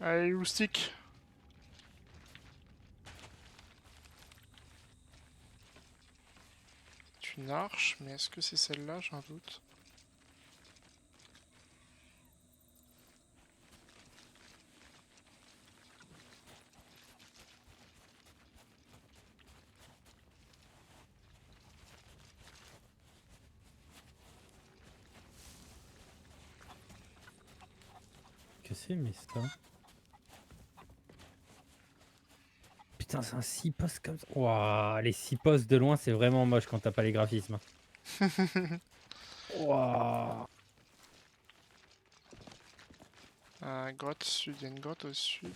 Speaker 1: Allez, loustique. C'est une arche, mais est-ce que c'est celle-là? J'ai un doute.
Speaker 2: Que c'est, mais ça. Putain, c'est un 6 postes comme ça. Ouah, les 6 postes de loin, c'est vraiment moche quand t'as pas les graphismes. Ouah.
Speaker 1: Grotte sud, il y a une grotte au sud.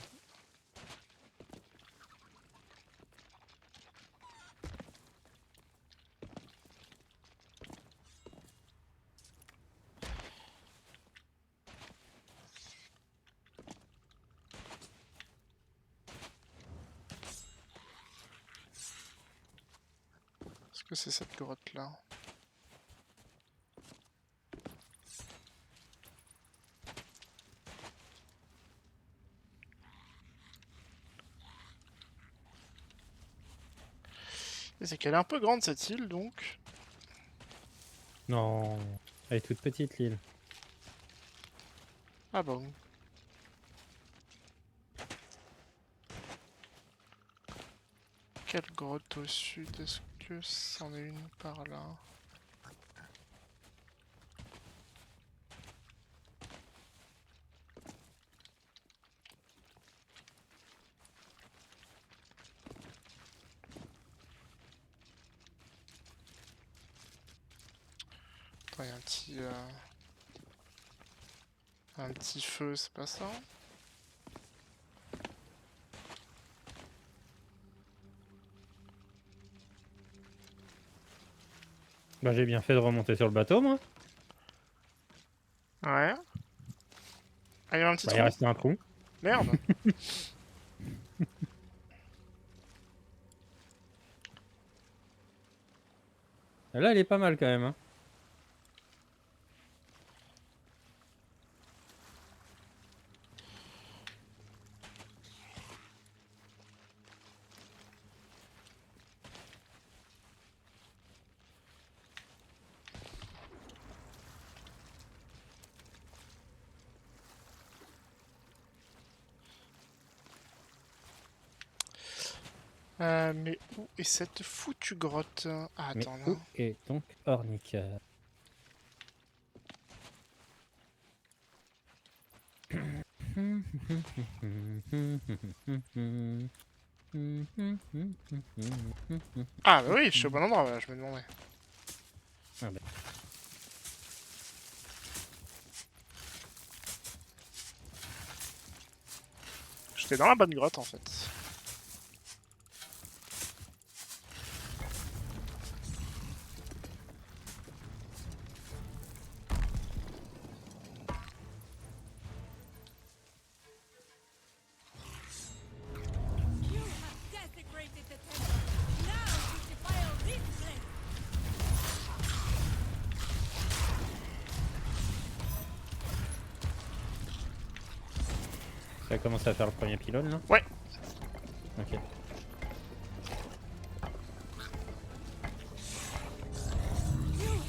Speaker 1: Est-ce que c'est cette grotte-là? Et c'est qu'elle est un peu grande cette île, donc.
Speaker 2: Non, elle est toute petite l'île.
Speaker 1: Ah bon. Quelle grotte au sud? Est-ce que c'en est une par là? Attends, il y a un petit feu, c'est pas ça?
Speaker 2: Bah, j'ai bien fait de remonter sur le bateau, moi.
Speaker 1: Ouais. Ah, il y a un petit
Speaker 2: Bah, il
Speaker 1: trou.
Speaker 2: reste un trou.
Speaker 1: Merde.
Speaker 2: Là, elle est pas mal quand même. Hein.
Speaker 1: Mais où est cette foutue grotte? Ah,
Speaker 2: Mais
Speaker 1: attends, là.
Speaker 2: où est donc Ornica?
Speaker 1: Ah, bah oui, je suis au bon endroit, voilà, je me demandais.
Speaker 2: Ah bah.
Speaker 1: J'étais dans la bonne grotte, en fait.
Speaker 3: You have desecrated the temple. Now you defile this place.
Speaker 2: Ça a commencé à faire le premier pylône là?
Speaker 1: Ouais.
Speaker 2: Ok.
Speaker 3: You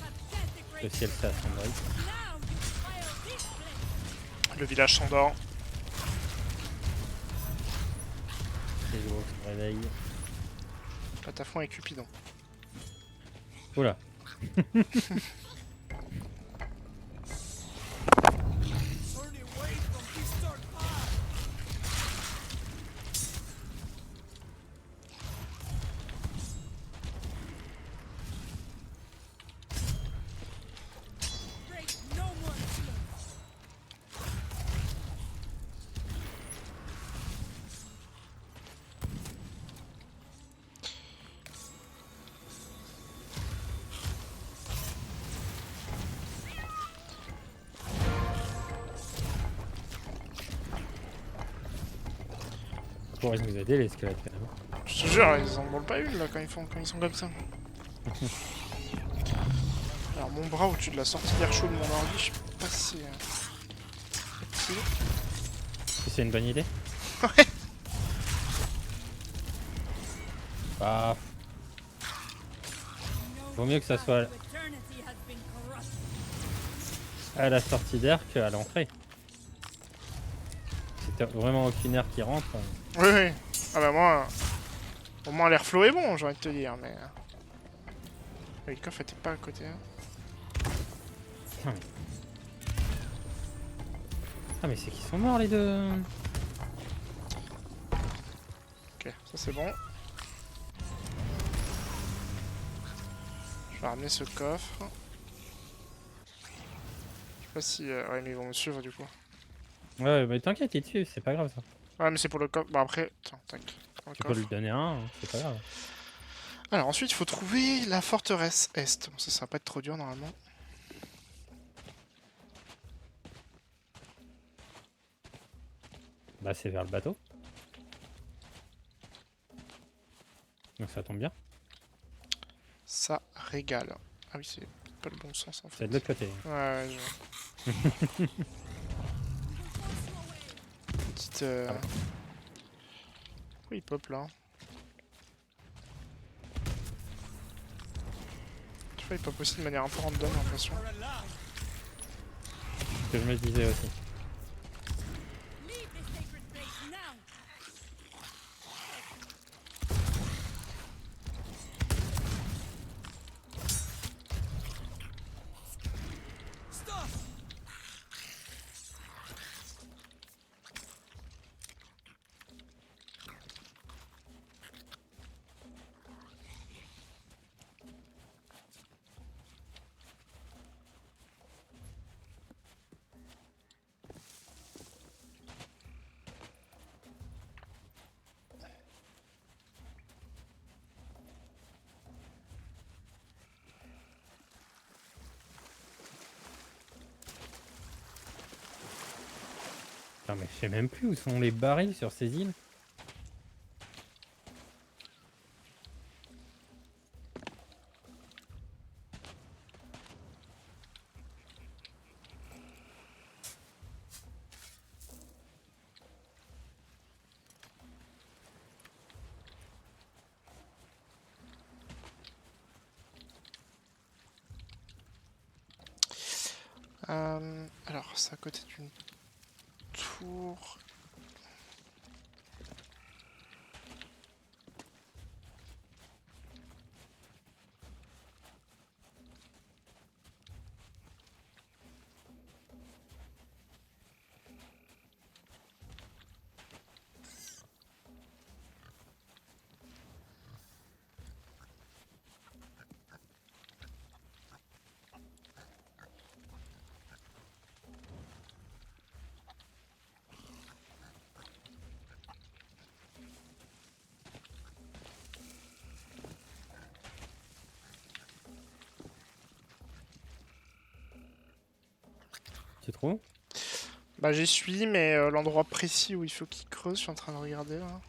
Speaker 3: have
Speaker 2: Le
Speaker 3: desecrated
Speaker 2: ciel
Speaker 3: the
Speaker 2: s'est
Speaker 3: temple.
Speaker 2: assombri.
Speaker 3: Now you defile this place.
Speaker 1: Le village s'endort.
Speaker 2: Les gros se réveillent.
Speaker 1: Patafon et Cupidon.
Speaker 2: Oula.
Speaker 4: Turn away from this dark path.
Speaker 3: Break no more shields.
Speaker 2: pourraient nous aider les squelettes quand même.
Speaker 1: Je te jure, ils en volent pas une là quand ils sont comme ça. Alors mon bras au-dessus de la sortie d'air chaud de mon ordi, je sais pas si... facile.
Speaker 2: C'est une bonne idée.
Speaker 1: Ouais.
Speaker 2: Bah, vaut mieux que ça soit
Speaker 3: Eternity has been corrupted.
Speaker 2: à la sortie d'air qu'à l'entrée. Si t'as vraiment aucune air qui rentre.
Speaker 1: Oui, oui. Ah bah moi... Au moins l'airflow est bon, j'ai envie de te dire, mais... Le coffre était pas à côté. Hein.
Speaker 2: Ah mais c'est qu'ils sont morts les deux.
Speaker 1: Ok, ça c'est bon. Je vais ramener ce coffre. Je sais pas si... Ouais, mais ils vont me suivre du coup.
Speaker 2: Ouais, mais t'inquiète, il dessus, c'est pas grave ça.
Speaker 1: Ouais, mais c'est pour le coffre. Bah après... Tiens, tac. Pour le
Speaker 2: Tu peux
Speaker 1: coffre.
Speaker 2: lui donner un, c'est pas grave.
Speaker 1: Alors ensuite, il faut trouver la forteresse Est. Bon, ça va pas être trop dur normalement.
Speaker 2: Bah c'est vers le bateau. Donc ça tombe bien.
Speaker 1: Ça régale. Ah oui, c'est pas le bon sens en fait.
Speaker 2: C'est de l'autre côté.
Speaker 1: Ouais, je... Petite...
Speaker 2: Ah ouais.
Speaker 1: Pourquoi il pop là? Tu vois, il pop aussi de manière un peu random, j'ai l'impression.
Speaker 2: Ce que je me disais aussi.
Speaker 3: Leave this sacred place now.
Speaker 4: Stop!
Speaker 2: Putain mais je sais même plus où sont les barils sur ces îles.
Speaker 1: Alors, c'est à côté d'une tour.
Speaker 2: Tu trouves?
Speaker 1: Bah j'y suis, mais l'endroit précis où il faut qu'il creuse, je suis en train de regarder là.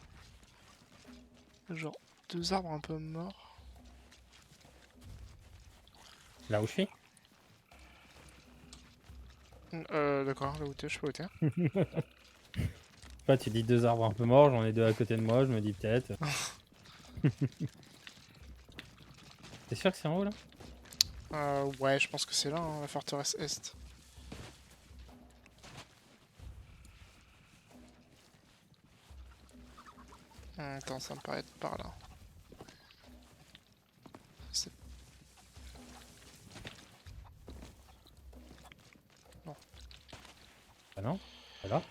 Speaker 1: Genre, deux arbres un peu morts.
Speaker 2: Là où je suis?
Speaker 1: D'accord, là où t'es, je sais pas où t'es.
Speaker 2: Pas tu dis deux arbres un peu morts, j'en ai deux à côté de moi, je me dis peut-être. T'es sûr que c'est en haut là?
Speaker 1: Ouais, je pense que c'est là, hein, la forteresse Est. Attends, ça me paraît être par là. C'est...
Speaker 2: Ah non? Alors?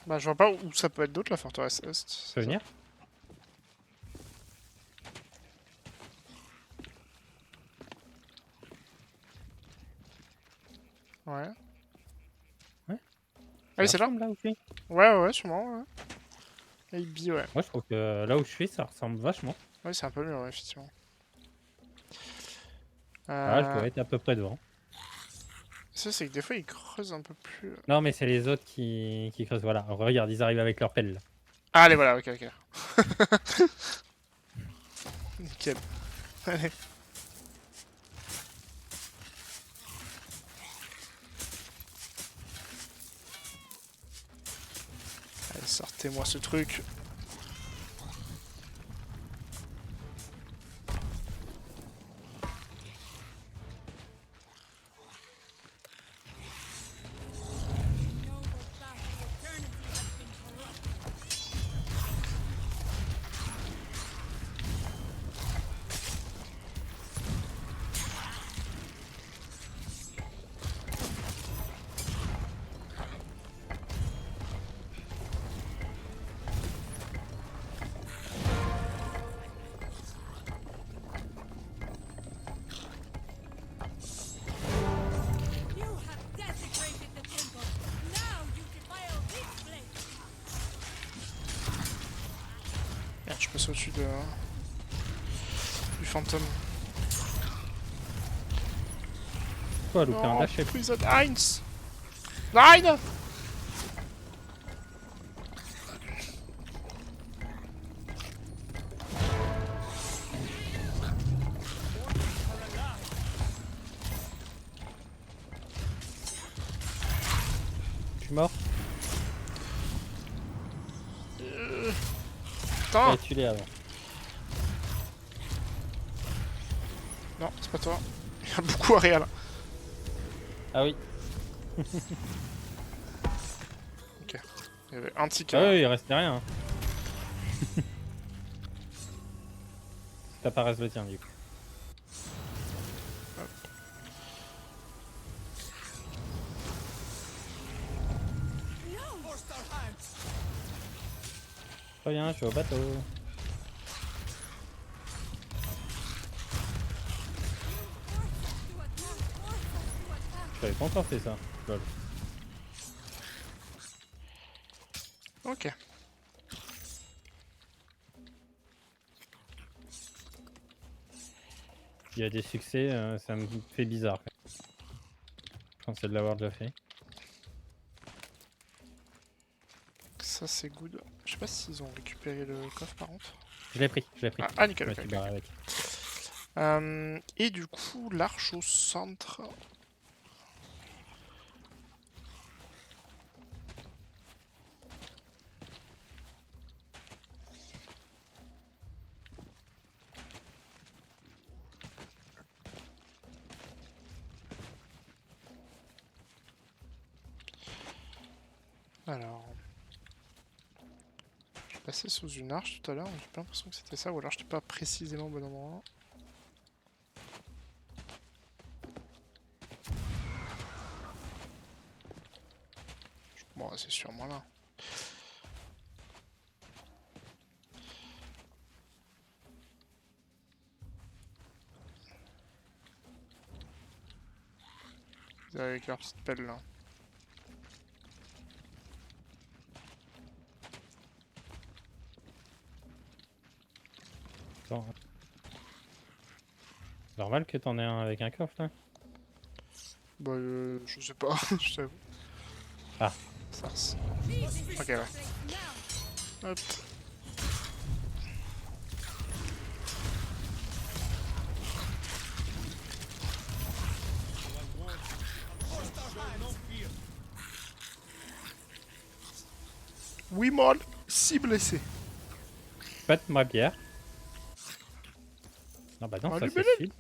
Speaker 1: Bah je vois pas où ça peut être d'autre, la forteresse Est.
Speaker 2: Tu peux venir?
Speaker 1: Ouais.
Speaker 2: Ouais.
Speaker 1: Ah oui, c'est là?
Speaker 2: ressemble là où je suis?
Speaker 1: Ouais, sûrement, ouais. AB, ouais.
Speaker 2: Moi je trouve que là où je suis ça ressemble vachement.
Speaker 1: Ouais, c'est un peu mieux, ouais, effectivement.
Speaker 2: Ah je dois être à peu près devant.
Speaker 1: Ça, c'est que des fois, ils creusent un peu plus...
Speaker 2: Non mais c'est les autres qui creusent, voilà. Regarde, ils arrivent avec leur pelle là.
Speaker 1: Allez, voilà, ok, ok. Nickel. Allez. Allez, sortez-moi ce truc.
Speaker 3: Noble path to eternity has been corrupt. You have desecrated the temple. Now you defile this place.
Speaker 1: Merde, je passe au-dessus de... du fantôme.
Speaker 2: Quoi, louper un
Speaker 1: Non,
Speaker 2: dash et
Speaker 1: Prison Heinz. Nein.
Speaker 2: je suis mort.
Speaker 1: Putain.
Speaker 2: Ouais, tu l'es avant.
Speaker 1: Non, c'est pas toi. Il y a beaucoup à réel.
Speaker 2: Ah oui.
Speaker 1: Il y avait un ticket.
Speaker 2: Ah oui, il restait rien. Hein. T'as pas reste le tien du coup.
Speaker 4: Hostile hands.
Speaker 2: Très bien, je suis au bateau. Je savais pas encore fait ça. Lol.
Speaker 1: Ok.
Speaker 2: Il y a des succès, ça me fait bizarre. Je pensais de l'avoir déjà fait.
Speaker 1: Ça c'est good. Je sais pas s'ils ont récupéré le coffre par contre.
Speaker 2: Je l'ai pris, je l'ai pris.
Speaker 1: Ah, nickel,
Speaker 2: Je me
Speaker 1: ok,
Speaker 2: suis
Speaker 1: ok,
Speaker 2: barré
Speaker 1: ok.
Speaker 2: avec.
Speaker 1: Et du coup, l'arche au centre. Alors. Je suis passé sous une arche tout à l'heure, mais j'ai pas l'impression que c'était ça, ou alors j'étais pas précisément au bon endroit. Bon, c'est sûrement là. Avec leur petite pelle là.
Speaker 2: Attends. Normal que t'en aies un avec un coffre là.
Speaker 1: Bah, je sais pas, je t'avoue.
Speaker 2: Ah.
Speaker 1: Ça,
Speaker 3: Leave this
Speaker 1: ok, ouais.
Speaker 3: place now.
Speaker 1: Hop.
Speaker 4: No fear.
Speaker 1: Oui, molle, 6 blessés.
Speaker 2: Pas de ma bière. Non bah non,
Speaker 1: Ah,
Speaker 2: ça
Speaker 1: lui,
Speaker 2: c'est
Speaker 1: Belén.
Speaker 2: sud.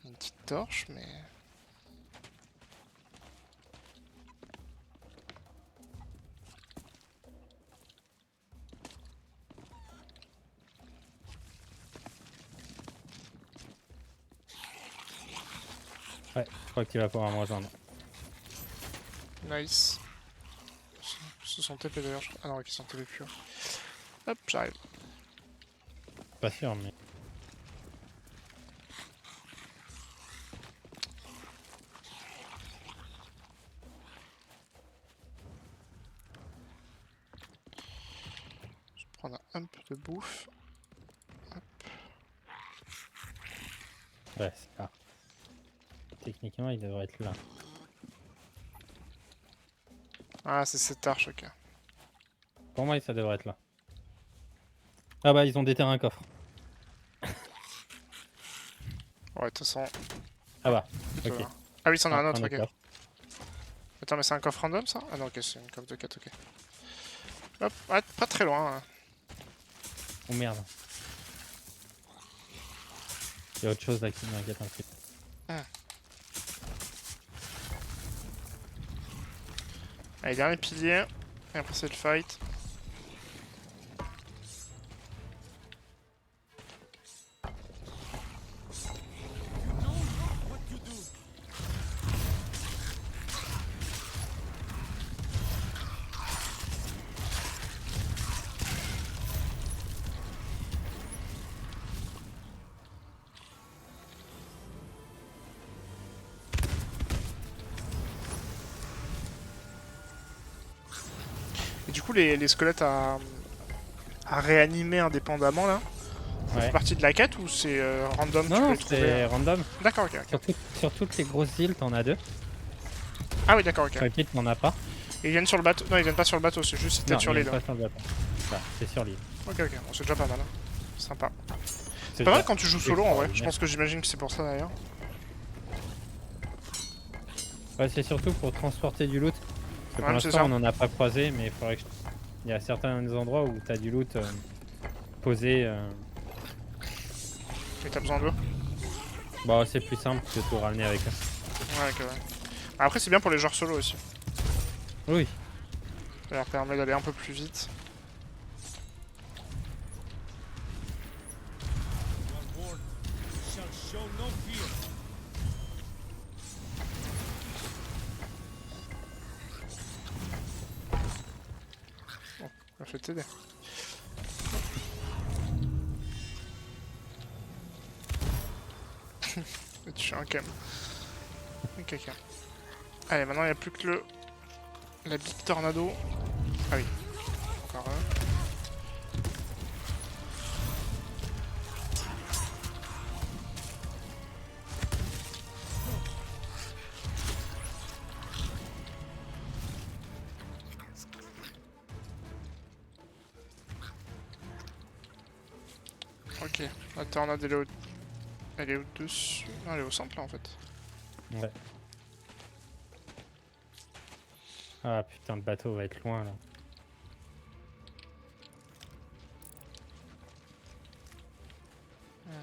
Speaker 1: Une petite torche, mais...
Speaker 2: Ouais, je crois que tu vas pouvoir me rejoindre.
Speaker 1: Nice. Ils se sont TP d'ailleurs, je crois. Ah non, ils sont TP purs. Hop, j'arrive.
Speaker 2: Pas sûr mais.
Speaker 1: prendre un peu de bouffe.
Speaker 2: Ouais, c'est là. Techniquement, il devrait être là.
Speaker 1: Ah, c'est cette arche, ok.
Speaker 2: Pour moi, ça devrait être là. Ah bah, ils ont déterré un coffre.
Speaker 1: Ouais, de toute façon,
Speaker 2: Ah bah,
Speaker 1: plutôt
Speaker 2: ok.
Speaker 1: là. Ah oui, c'en a un autre,
Speaker 2: autre
Speaker 1: ok.
Speaker 2: coffre.
Speaker 1: Attends, mais c'est un coffre random ça? Ah non, ok, c'est une coffre de 4, ok. Hop, ouais, pas très loin. Hein.
Speaker 2: Oh merde. Il y a autre chose là qui m'inquiète un peu.
Speaker 1: Allez, dernier pilier. Et après, c'est le fight.
Speaker 4: You know not what you do.
Speaker 1: Et du coup, les squelettes à réanimer indépendamment là, ça fait
Speaker 2: Ouais.
Speaker 1: partie de la quête ou c'est random, tu peux
Speaker 2: Non,
Speaker 1: les trouver
Speaker 2: c'est random.
Speaker 1: D'accord, ok, ok.
Speaker 2: Sur toutes les grosses îles, t'en as 2.
Speaker 1: Ah oui, d'accord, ok.
Speaker 2: Sur les petites, t'en as pas.
Speaker 1: Et ils viennent sur le bateau. Non, ils viennent pas sur le bateau, c'est juste si t'es
Speaker 2: Non,
Speaker 1: sur
Speaker 2: il y a
Speaker 1: l'île.
Speaker 2: pas sur le bateau. Là, c'est sur l'île.
Speaker 1: Ok, ok, bon, c'est déjà pas mal. Hein. Sympa.
Speaker 2: C'est
Speaker 1: Pas mal
Speaker 2: déjà
Speaker 1: quand tu joues solo en vrai, je
Speaker 2: extraordinaire.
Speaker 1: pense que j'imagine que c'est pour ça d'ailleurs.
Speaker 2: Ouais, c'est surtout pour transporter du loot. Parce que pour
Speaker 1: Ouais, c'est
Speaker 2: l'instant,
Speaker 1: ça.
Speaker 2: on en a pas croisé, mais il faudrait que il y a certains endroits où t'as du loot posé.
Speaker 1: Et t'as besoin d'eux.
Speaker 2: Bon, c'est plus simple de tout ramener avec eux.
Speaker 1: Ouais, ok, ouais. Après, c'est bien pour les joueurs solo aussi.
Speaker 2: Oui.
Speaker 1: Ça leur permet d'aller un peu plus vite.
Speaker 4: You are warned. You shall show no fear.
Speaker 1: Je vais t'aider. Tu fais un cam. Ok, ok. Allez, maintenant il n'y a plus que la Big Tornado. Ah oui. Encore un. Ok, la tornade elle est au-dessus. Non, elle est au centre là en fait.
Speaker 2: Ouais. Ah putain, le bateau va être loin là.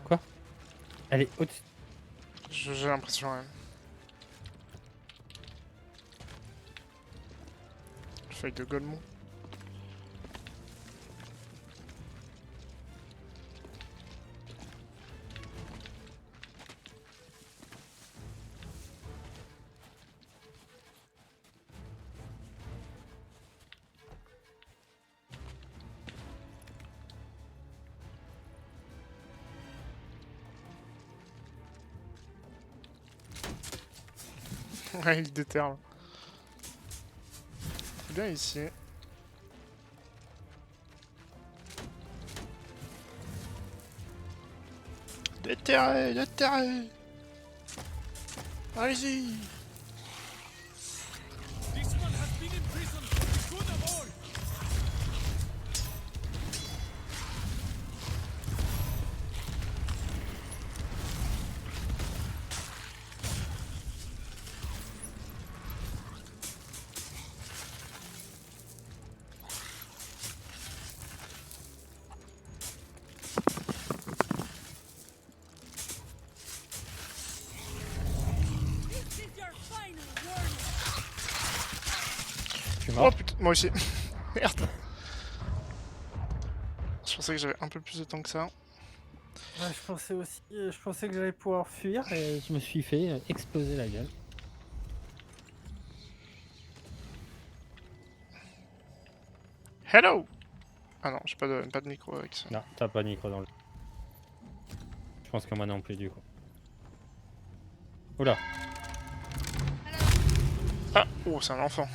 Speaker 2: Quoi? Elle est au-dessus.
Speaker 1: J'ai l'impression, ouais. Feuille de Golemont. Ouais, il déterre. C'est bien ici. Déterré, déterré. Allez-y.
Speaker 4: This one has been in prison for the good of all.
Speaker 3: This is your final warning.
Speaker 2: Je suis
Speaker 1: Oh
Speaker 2: mort.
Speaker 1: putain, moi aussi. Merde. Je pensais que j'avais un peu plus de temps que ça.
Speaker 2: Ouais, je pensais aussi. Je pensais que j'allais pouvoir fuir et je me suis fait exploser la gueule.
Speaker 1: Hello. Ah non, j'ai pas de micro avec ça.
Speaker 2: Non, t'as pas de micro dans le. Je pense que moi non plus du coup. Oula.
Speaker 1: Ah, oh, c'est un enfant.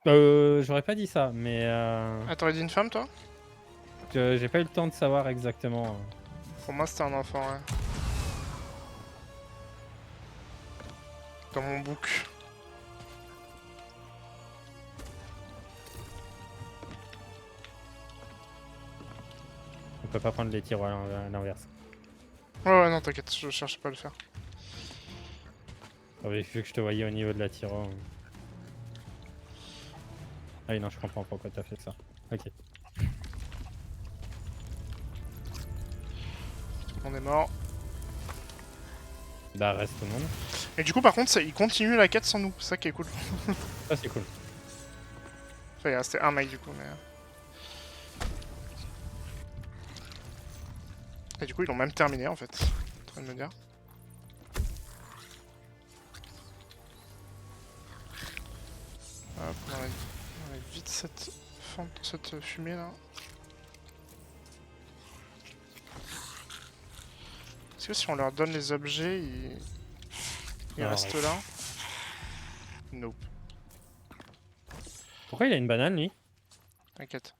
Speaker 2: J'aurais pas dit ça, mais
Speaker 1: Ah, t'aurais dit une femme, toi?
Speaker 2: j'ai pas eu le temps de savoir exactement.
Speaker 1: Pour moi, c'était un enfant, ouais. Dans mon book.
Speaker 2: On peut pas prendre les tirs à l'inverse.
Speaker 1: Ouais, non, t'inquiète, je cherche pas à le faire.
Speaker 2: Ah oui, vu que je te voyais au niveau de la tiro. Ah oui, non, je comprends pourquoi t'as fait ça. Ok.
Speaker 1: Tout le monde est mort.
Speaker 2: Bah, reste tout le monde.
Speaker 1: Et du coup, par contre, il continue la quête sans nous. C'est ça qui est cool.
Speaker 2: Ça, c'est cool.
Speaker 1: Enfin, il restait un mec, du coup, mais... Et du coup, ils l'ont même terminé, en fait. En train de me dire. Hop, on enlève vite cette fumée, là. Est-ce que si on leur donne les objets, ils
Speaker 2: Ah,
Speaker 1: restent
Speaker 2: ouais.
Speaker 1: là? Nope.
Speaker 2: Pourquoi il a une banane, lui?
Speaker 1: T'inquiète.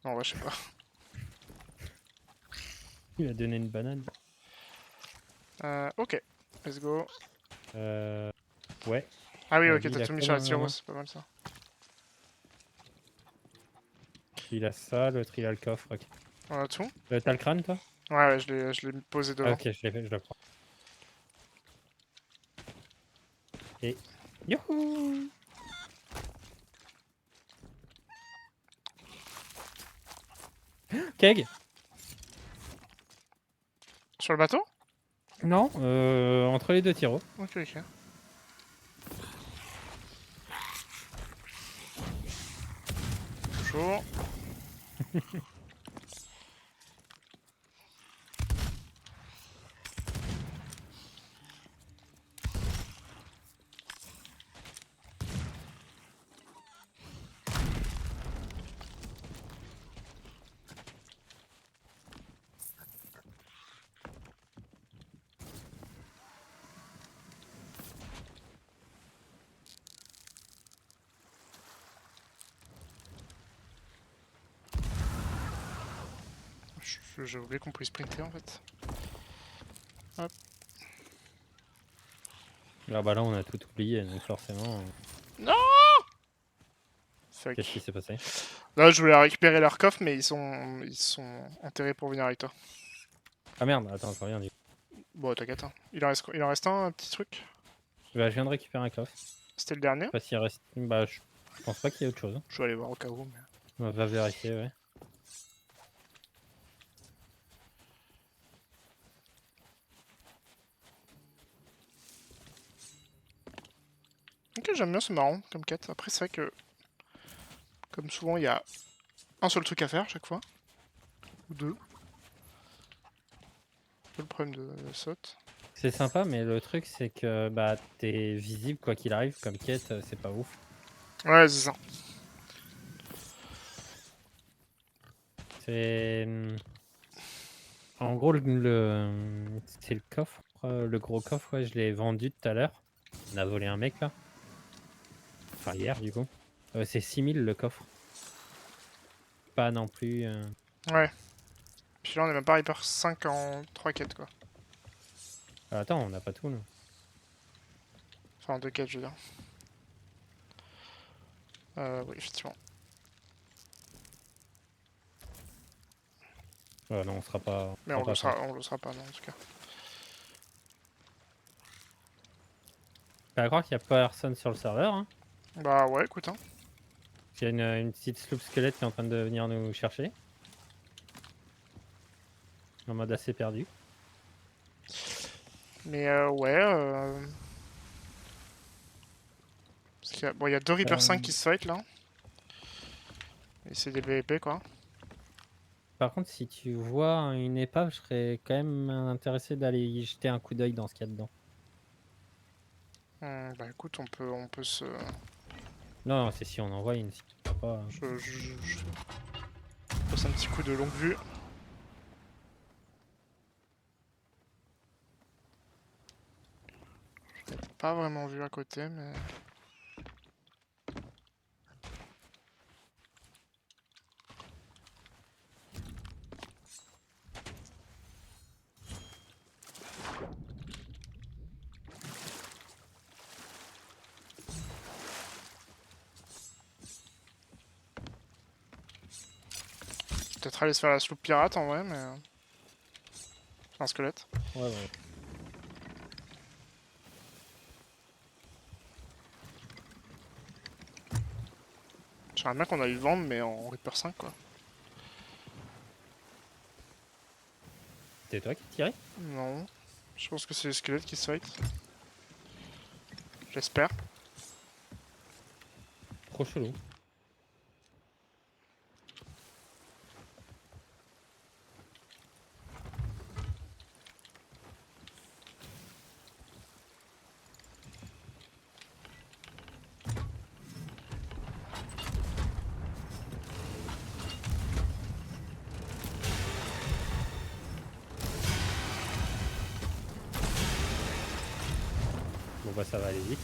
Speaker 1: Non, ouais, je sais pas.
Speaker 2: Il a donné une banane.
Speaker 1: Ok. Let's go.
Speaker 2: Ouais.
Speaker 1: Ah oui,
Speaker 2: La
Speaker 1: ok,
Speaker 2: vie,
Speaker 1: t'as
Speaker 2: il a
Speaker 1: tout mis
Speaker 2: quoi
Speaker 1: sur
Speaker 2: dans
Speaker 1: la
Speaker 2: la
Speaker 1: tyro,
Speaker 2: main?
Speaker 1: c'est pas mal ça.
Speaker 2: Il a ça, l'autre il a le coffre. Ok.
Speaker 1: On a tout?
Speaker 2: T'as le crâne, toi?
Speaker 1: Ouais, je l'ai posé
Speaker 2: Ah,
Speaker 1: devant.
Speaker 2: ok, je l'ai fait, je le prends. Et. Youhou! Keg?
Speaker 1: Sur le bateau?
Speaker 2: Non, entre les deux tiros.
Speaker 1: Ok, ok. Bonjour. J'ai oublié qu'on pouvait sprinter en fait. Hop.
Speaker 2: Ah bah là, on a tout oublié, donc forcément.
Speaker 1: Non!
Speaker 2: Qu'est-ce qui
Speaker 1: Fuck.
Speaker 2: s'est passé?
Speaker 1: Là, je voulais récupérer leur coffre, mais ils sont enterrés pour venir avec toi.
Speaker 2: Ah merde, attends, je reviens du coup.
Speaker 1: Bon, t'inquiète. Hein. Il en reste un petit truc.
Speaker 2: Bah, je viens de récupérer un coffre.
Speaker 1: C'était le dernier.
Speaker 2: Je sais pas s'il reste. Bah, je pense pas qu'il y ait autre chose.
Speaker 1: Je vais aller voir au cas où. Mais...
Speaker 2: On va vérifier, ouais.
Speaker 1: Ok, j'aime bien, c'est marrant comme quête. Après, c'est vrai que, comme souvent, il y a un seul truc à faire chaque fois. Ou deux. C'est le problème de saute.
Speaker 2: C'est sympa, mais le truc, c'est que bah, t'es visible quoi qu'il arrive, comme quête, c'est pas ouf.
Speaker 1: Ouais, c'est ça.
Speaker 2: C'est. En gros, c'est le coffre, le gros coffre, ouais, je l'ai vendu tout à l'heure. On a volé un mec là. Enfin, hier, du coup. C'est 6000 le coffre. Pas non plus.
Speaker 1: Ouais. Puis là, on est même pas hyper 5 en 3 quêtes, quoi.
Speaker 2: Ah, attends, on n'a pas tout, nous.
Speaker 1: Enfin, en 2 quêtes, je veux dire. Oui, effectivement.
Speaker 2: Non, on sera pas.
Speaker 1: Mais
Speaker 2: On sera pas 5.
Speaker 1: on le sera pas, non, en tout cas.
Speaker 2: Bah, je crois qu'il y a personne sur le serveur. Hein.
Speaker 1: Bah ouais, écoute, hein.
Speaker 2: Il y a une petite sloop squelette qui est en train de venir nous chercher. En mode assez perdu.
Speaker 1: Mais ouais, parce qu'il y a... Bon, il y a 2 Reaper 5 qui se fight, là. Et c'est des PvP, quoi.
Speaker 2: Par contre, si tu vois une épave, je serais quand même intéressé d'aller y jeter un coup d'œil dans ce qu'il y a dedans.
Speaker 1: Bah écoute, on peut se...
Speaker 2: Non, non, c'est si on en voit une. Si on voit pas,
Speaker 1: Je passe un petit coup de longue vue. Je l'ai pas vraiment vu à côté, mais... Peut-être aller se faire la sloop pirate en vrai, mais. C'est un squelette.
Speaker 2: Ouais, ouais.
Speaker 1: J'aimerais bien qu'on aille le vendre, mais en Reaper 5 quoi.
Speaker 2: C'est toi qui tirais?
Speaker 1: Non. Je pense que c'est les squelettes qui se fight. J'espère.
Speaker 2: Trop chelou. Bon bah ça va aller vite.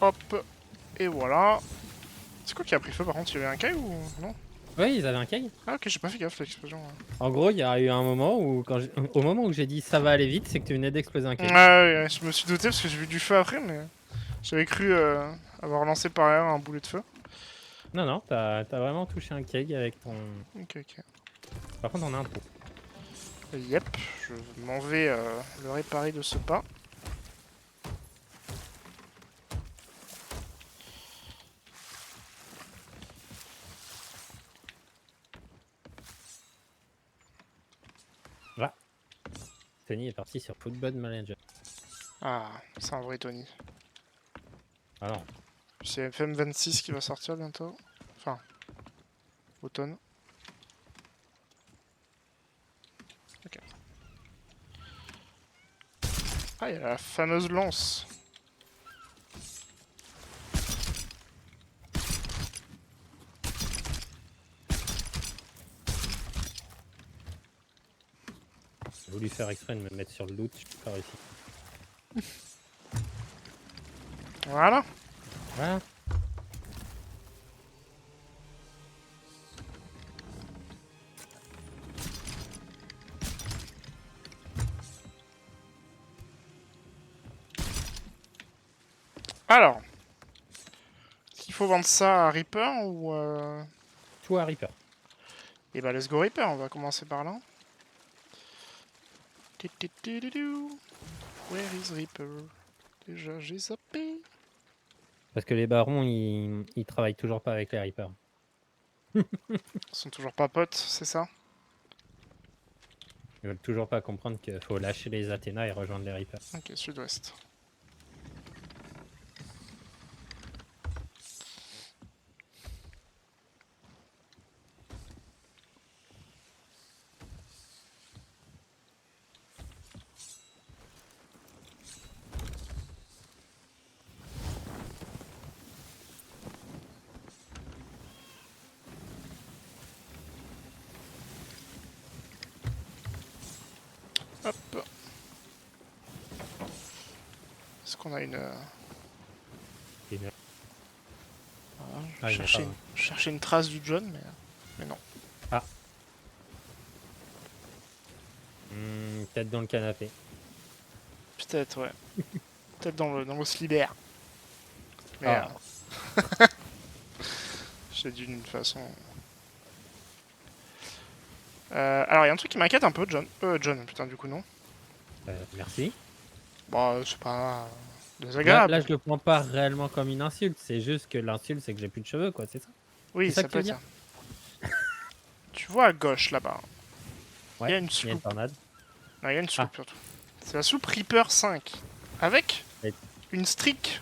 Speaker 1: Hop. Et voilà. C'est quoi qui a pris feu par contre? Il y avait un caille ou non?
Speaker 2: Ouais, ils avaient un keg.
Speaker 1: Ah ok, j'ai pas fait gaffe l'explosion.
Speaker 2: En gros, il y a eu un moment où, au moment où j'ai dit ça va aller vite, c'est que tu venais d'exploser un
Speaker 1: Ouais,
Speaker 2: keg.
Speaker 1: ouais, je me suis douté parce que j'ai vu du feu après, mais j'avais cru avoir lancé par ailleurs un boulet de feu.
Speaker 2: Non, non, t'as vraiment touché un keg avec ton.
Speaker 1: Ok, ok.
Speaker 2: Par contre, on a un trou.
Speaker 1: Yep, je m'en vais le réparer de ce pas.
Speaker 2: Tony est parti sur Football Manager.
Speaker 1: Ah, c'est un vrai Tony.
Speaker 2: Alors,
Speaker 1: C'est FM26 qui va sortir bientôt. Enfin, automne. Ok. Ah, il y a la fameuse lance.
Speaker 2: j'ai voulu faire exprès de me mettre sur le loot, je suis pas réussi.
Speaker 1: Voilà.
Speaker 2: Voilà.
Speaker 1: Alors, il faut vendre ça à Reaper ou
Speaker 2: Tout à Reaper.
Speaker 1: Eh bah, let's go Reaper, on va commencer par là. Ti-ti-ti-ti-dou. Where is Reaper? Déjà, j'ai zappé.
Speaker 2: Parce que les barons, ils travaillent toujours pas avec les Reapers.
Speaker 1: Ils sont toujours pas potes, c'est ça?
Speaker 2: Ils veulent toujours pas comprendre qu'il faut lâcher les Athéna et rejoindre les Reapers.
Speaker 1: Ok, sud-ouest. Hop. Est-ce qu'on a une...
Speaker 2: Et une-
Speaker 1: Voilà,
Speaker 2: Ah, il y en a pas, ouais.
Speaker 1: je cherchais une trace du John, mais non.
Speaker 2: Peut-être dans le canapé.
Speaker 1: Peut-être, ouais. Peut-être dans le slibert. Mais
Speaker 2: Ah.
Speaker 1: j'ai dit d'une façon... alors, il y a un truc qui m'inquiète un peu, John. John, putain, du coup, non.
Speaker 2: Merci.
Speaker 1: Bon, c'est pas
Speaker 2: Là,
Speaker 1: désagréable.
Speaker 2: là, je le prends pas réellement comme une insulte. C'est juste que l'insulte, c'est que j'ai plus de cheveux, quoi. C'est ça?
Speaker 1: Oui,
Speaker 2: c'est ça
Speaker 1: ça
Speaker 2: que tu
Speaker 1: peut
Speaker 2: veux
Speaker 1: être ça. Tu vois à gauche, là-bas.
Speaker 2: Ouais.
Speaker 1: Il y a une
Speaker 2: Il y a une
Speaker 1: sloop.
Speaker 2: tornade.
Speaker 1: Non, il y a une sloop, surtout. C'est la sloop Reaper 5. Avec
Speaker 2: Et-
Speaker 1: une streak.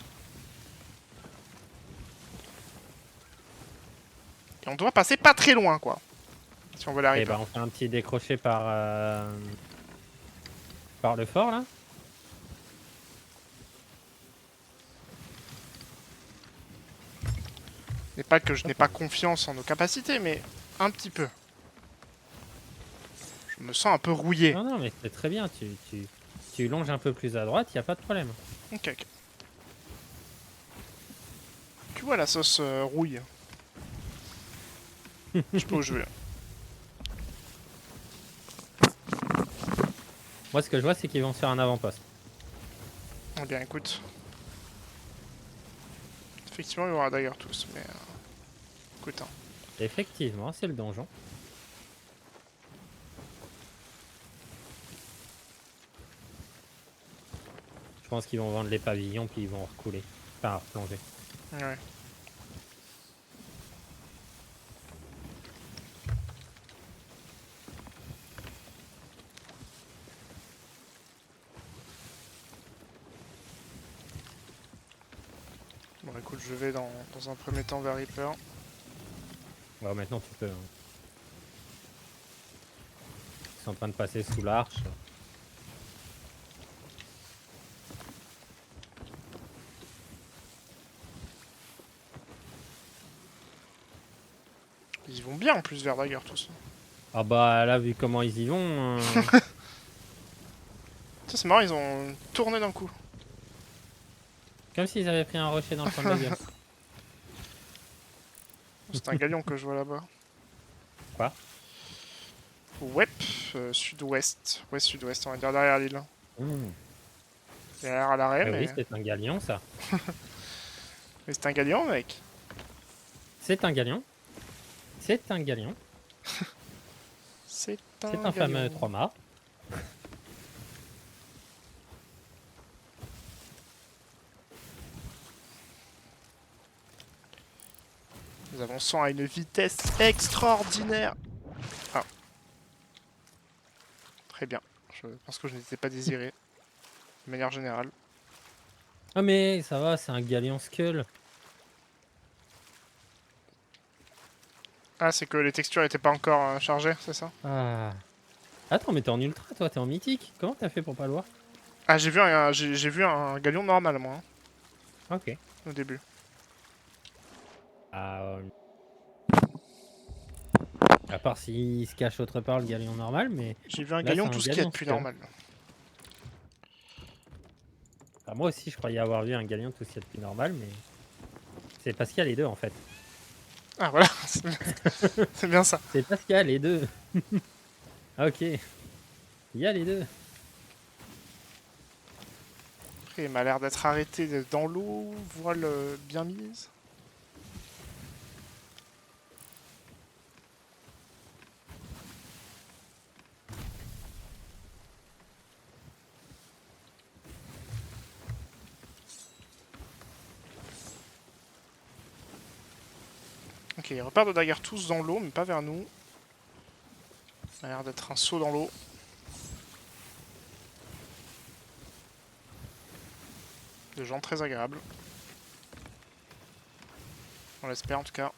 Speaker 1: Et on doit passer pas très loin, quoi. Si on veut la
Speaker 2: Et
Speaker 1: Reaper.
Speaker 2: ben, on fait un petit décroché par le fort, là.
Speaker 1: n'est pas que je n'ai pas confiance en nos capacités, mais un petit peu. Je me sens un peu rouillé.
Speaker 2: Non, non, mais c'est très bien. Tu longes un peu plus à droite, y a pas de problème.
Speaker 1: Ok, ok. Tu vois la sauce rouille. Je sais pas où je vais.
Speaker 2: Moi, ce que je vois, c'est qu'ils vont se faire un avant-poste.
Speaker 1: Eh bien, écoute. Effectivement, il y aura d'ailleurs tous, mais... écoute, hein.
Speaker 2: Effectivement, c'est le donjon. Je pense qu'ils vont vendre les pavillons, puis ils vont recouler. Enfin, replonger.
Speaker 1: Ouais. Bon, écoute, je vais dans un premier temps vers Reaper.
Speaker 2: Ouais, maintenant, tu peux. Hein. Ils sont en train de passer sous l'arche.
Speaker 1: Ils vont bien en plus vers Dagger tous.
Speaker 2: Ah bah, là, vu comment ils y vont...
Speaker 1: Ça, c'est marrant, ils ont tourné d'un coup.
Speaker 2: comme s'ils avaient pris un rocher dans le coin de la gueule.
Speaker 1: C'est un galion que je vois là-bas.
Speaker 2: Quoi?
Speaker 1: Ouais, sud-ouest. Ouais, sud-ouest, on va dire derrière l'île.
Speaker 2: Mmh.
Speaker 1: Derrière à l'arrêt,
Speaker 2: Eh oui,
Speaker 1: mais...
Speaker 2: c'est un galion, ça.
Speaker 1: mais c'est un galion, mec.
Speaker 2: C'est un galion. C'est un galion.
Speaker 1: C'est
Speaker 2: C'est
Speaker 1: un
Speaker 2: un fameux
Speaker 1: galion.
Speaker 2: 3 mâts.
Speaker 1: Nous avançons à une vitesse extraordinaire. Ah. Très bien. Je pense que je n'étais pas désiré. De manière générale.
Speaker 2: Ah mais ça va, c'est un galion Skull.
Speaker 1: Ah, c'est que les textures n'étaient pas encore chargées, c'est ça?
Speaker 2: Ah. Attends, mais t'es en ultra, toi, t'es en mythique. Comment t'as fait pour pas le voir?
Speaker 1: Ah, j'ai vu un galion normal, moi,
Speaker 2: Ok.
Speaker 1: au début.
Speaker 2: Ah, à part s'il se cache autre part le galion normal, mais
Speaker 1: J'ai vu un
Speaker 2: là c'est
Speaker 1: galion
Speaker 2: un
Speaker 1: tout ce qu'il y a
Speaker 2: galion
Speaker 1: de plus
Speaker 2: Skull.
Speaker 1: normal.
Speaker 2: Ah, moi aussi, je croyais avoir vu un galion tout ce qu'il y a de plus normal, mais c'est parce qu'il y a les deux en fait.
Speaker 1: Ah, voilà, c'est bien ça.
Speaker 2: C'est parce qu'il y a les deux. Ok. Il y a les deux.
Speaker 1: Après, il m'a l'air d'être arrêté dans l'eau, voile bien mise. Ok, ils repartent de Dagger tous dans l'eau, mais pas vers nous. Ça a l'air d'être un saut dans l'eau. De gens très agréables. On l'espère en tout cas.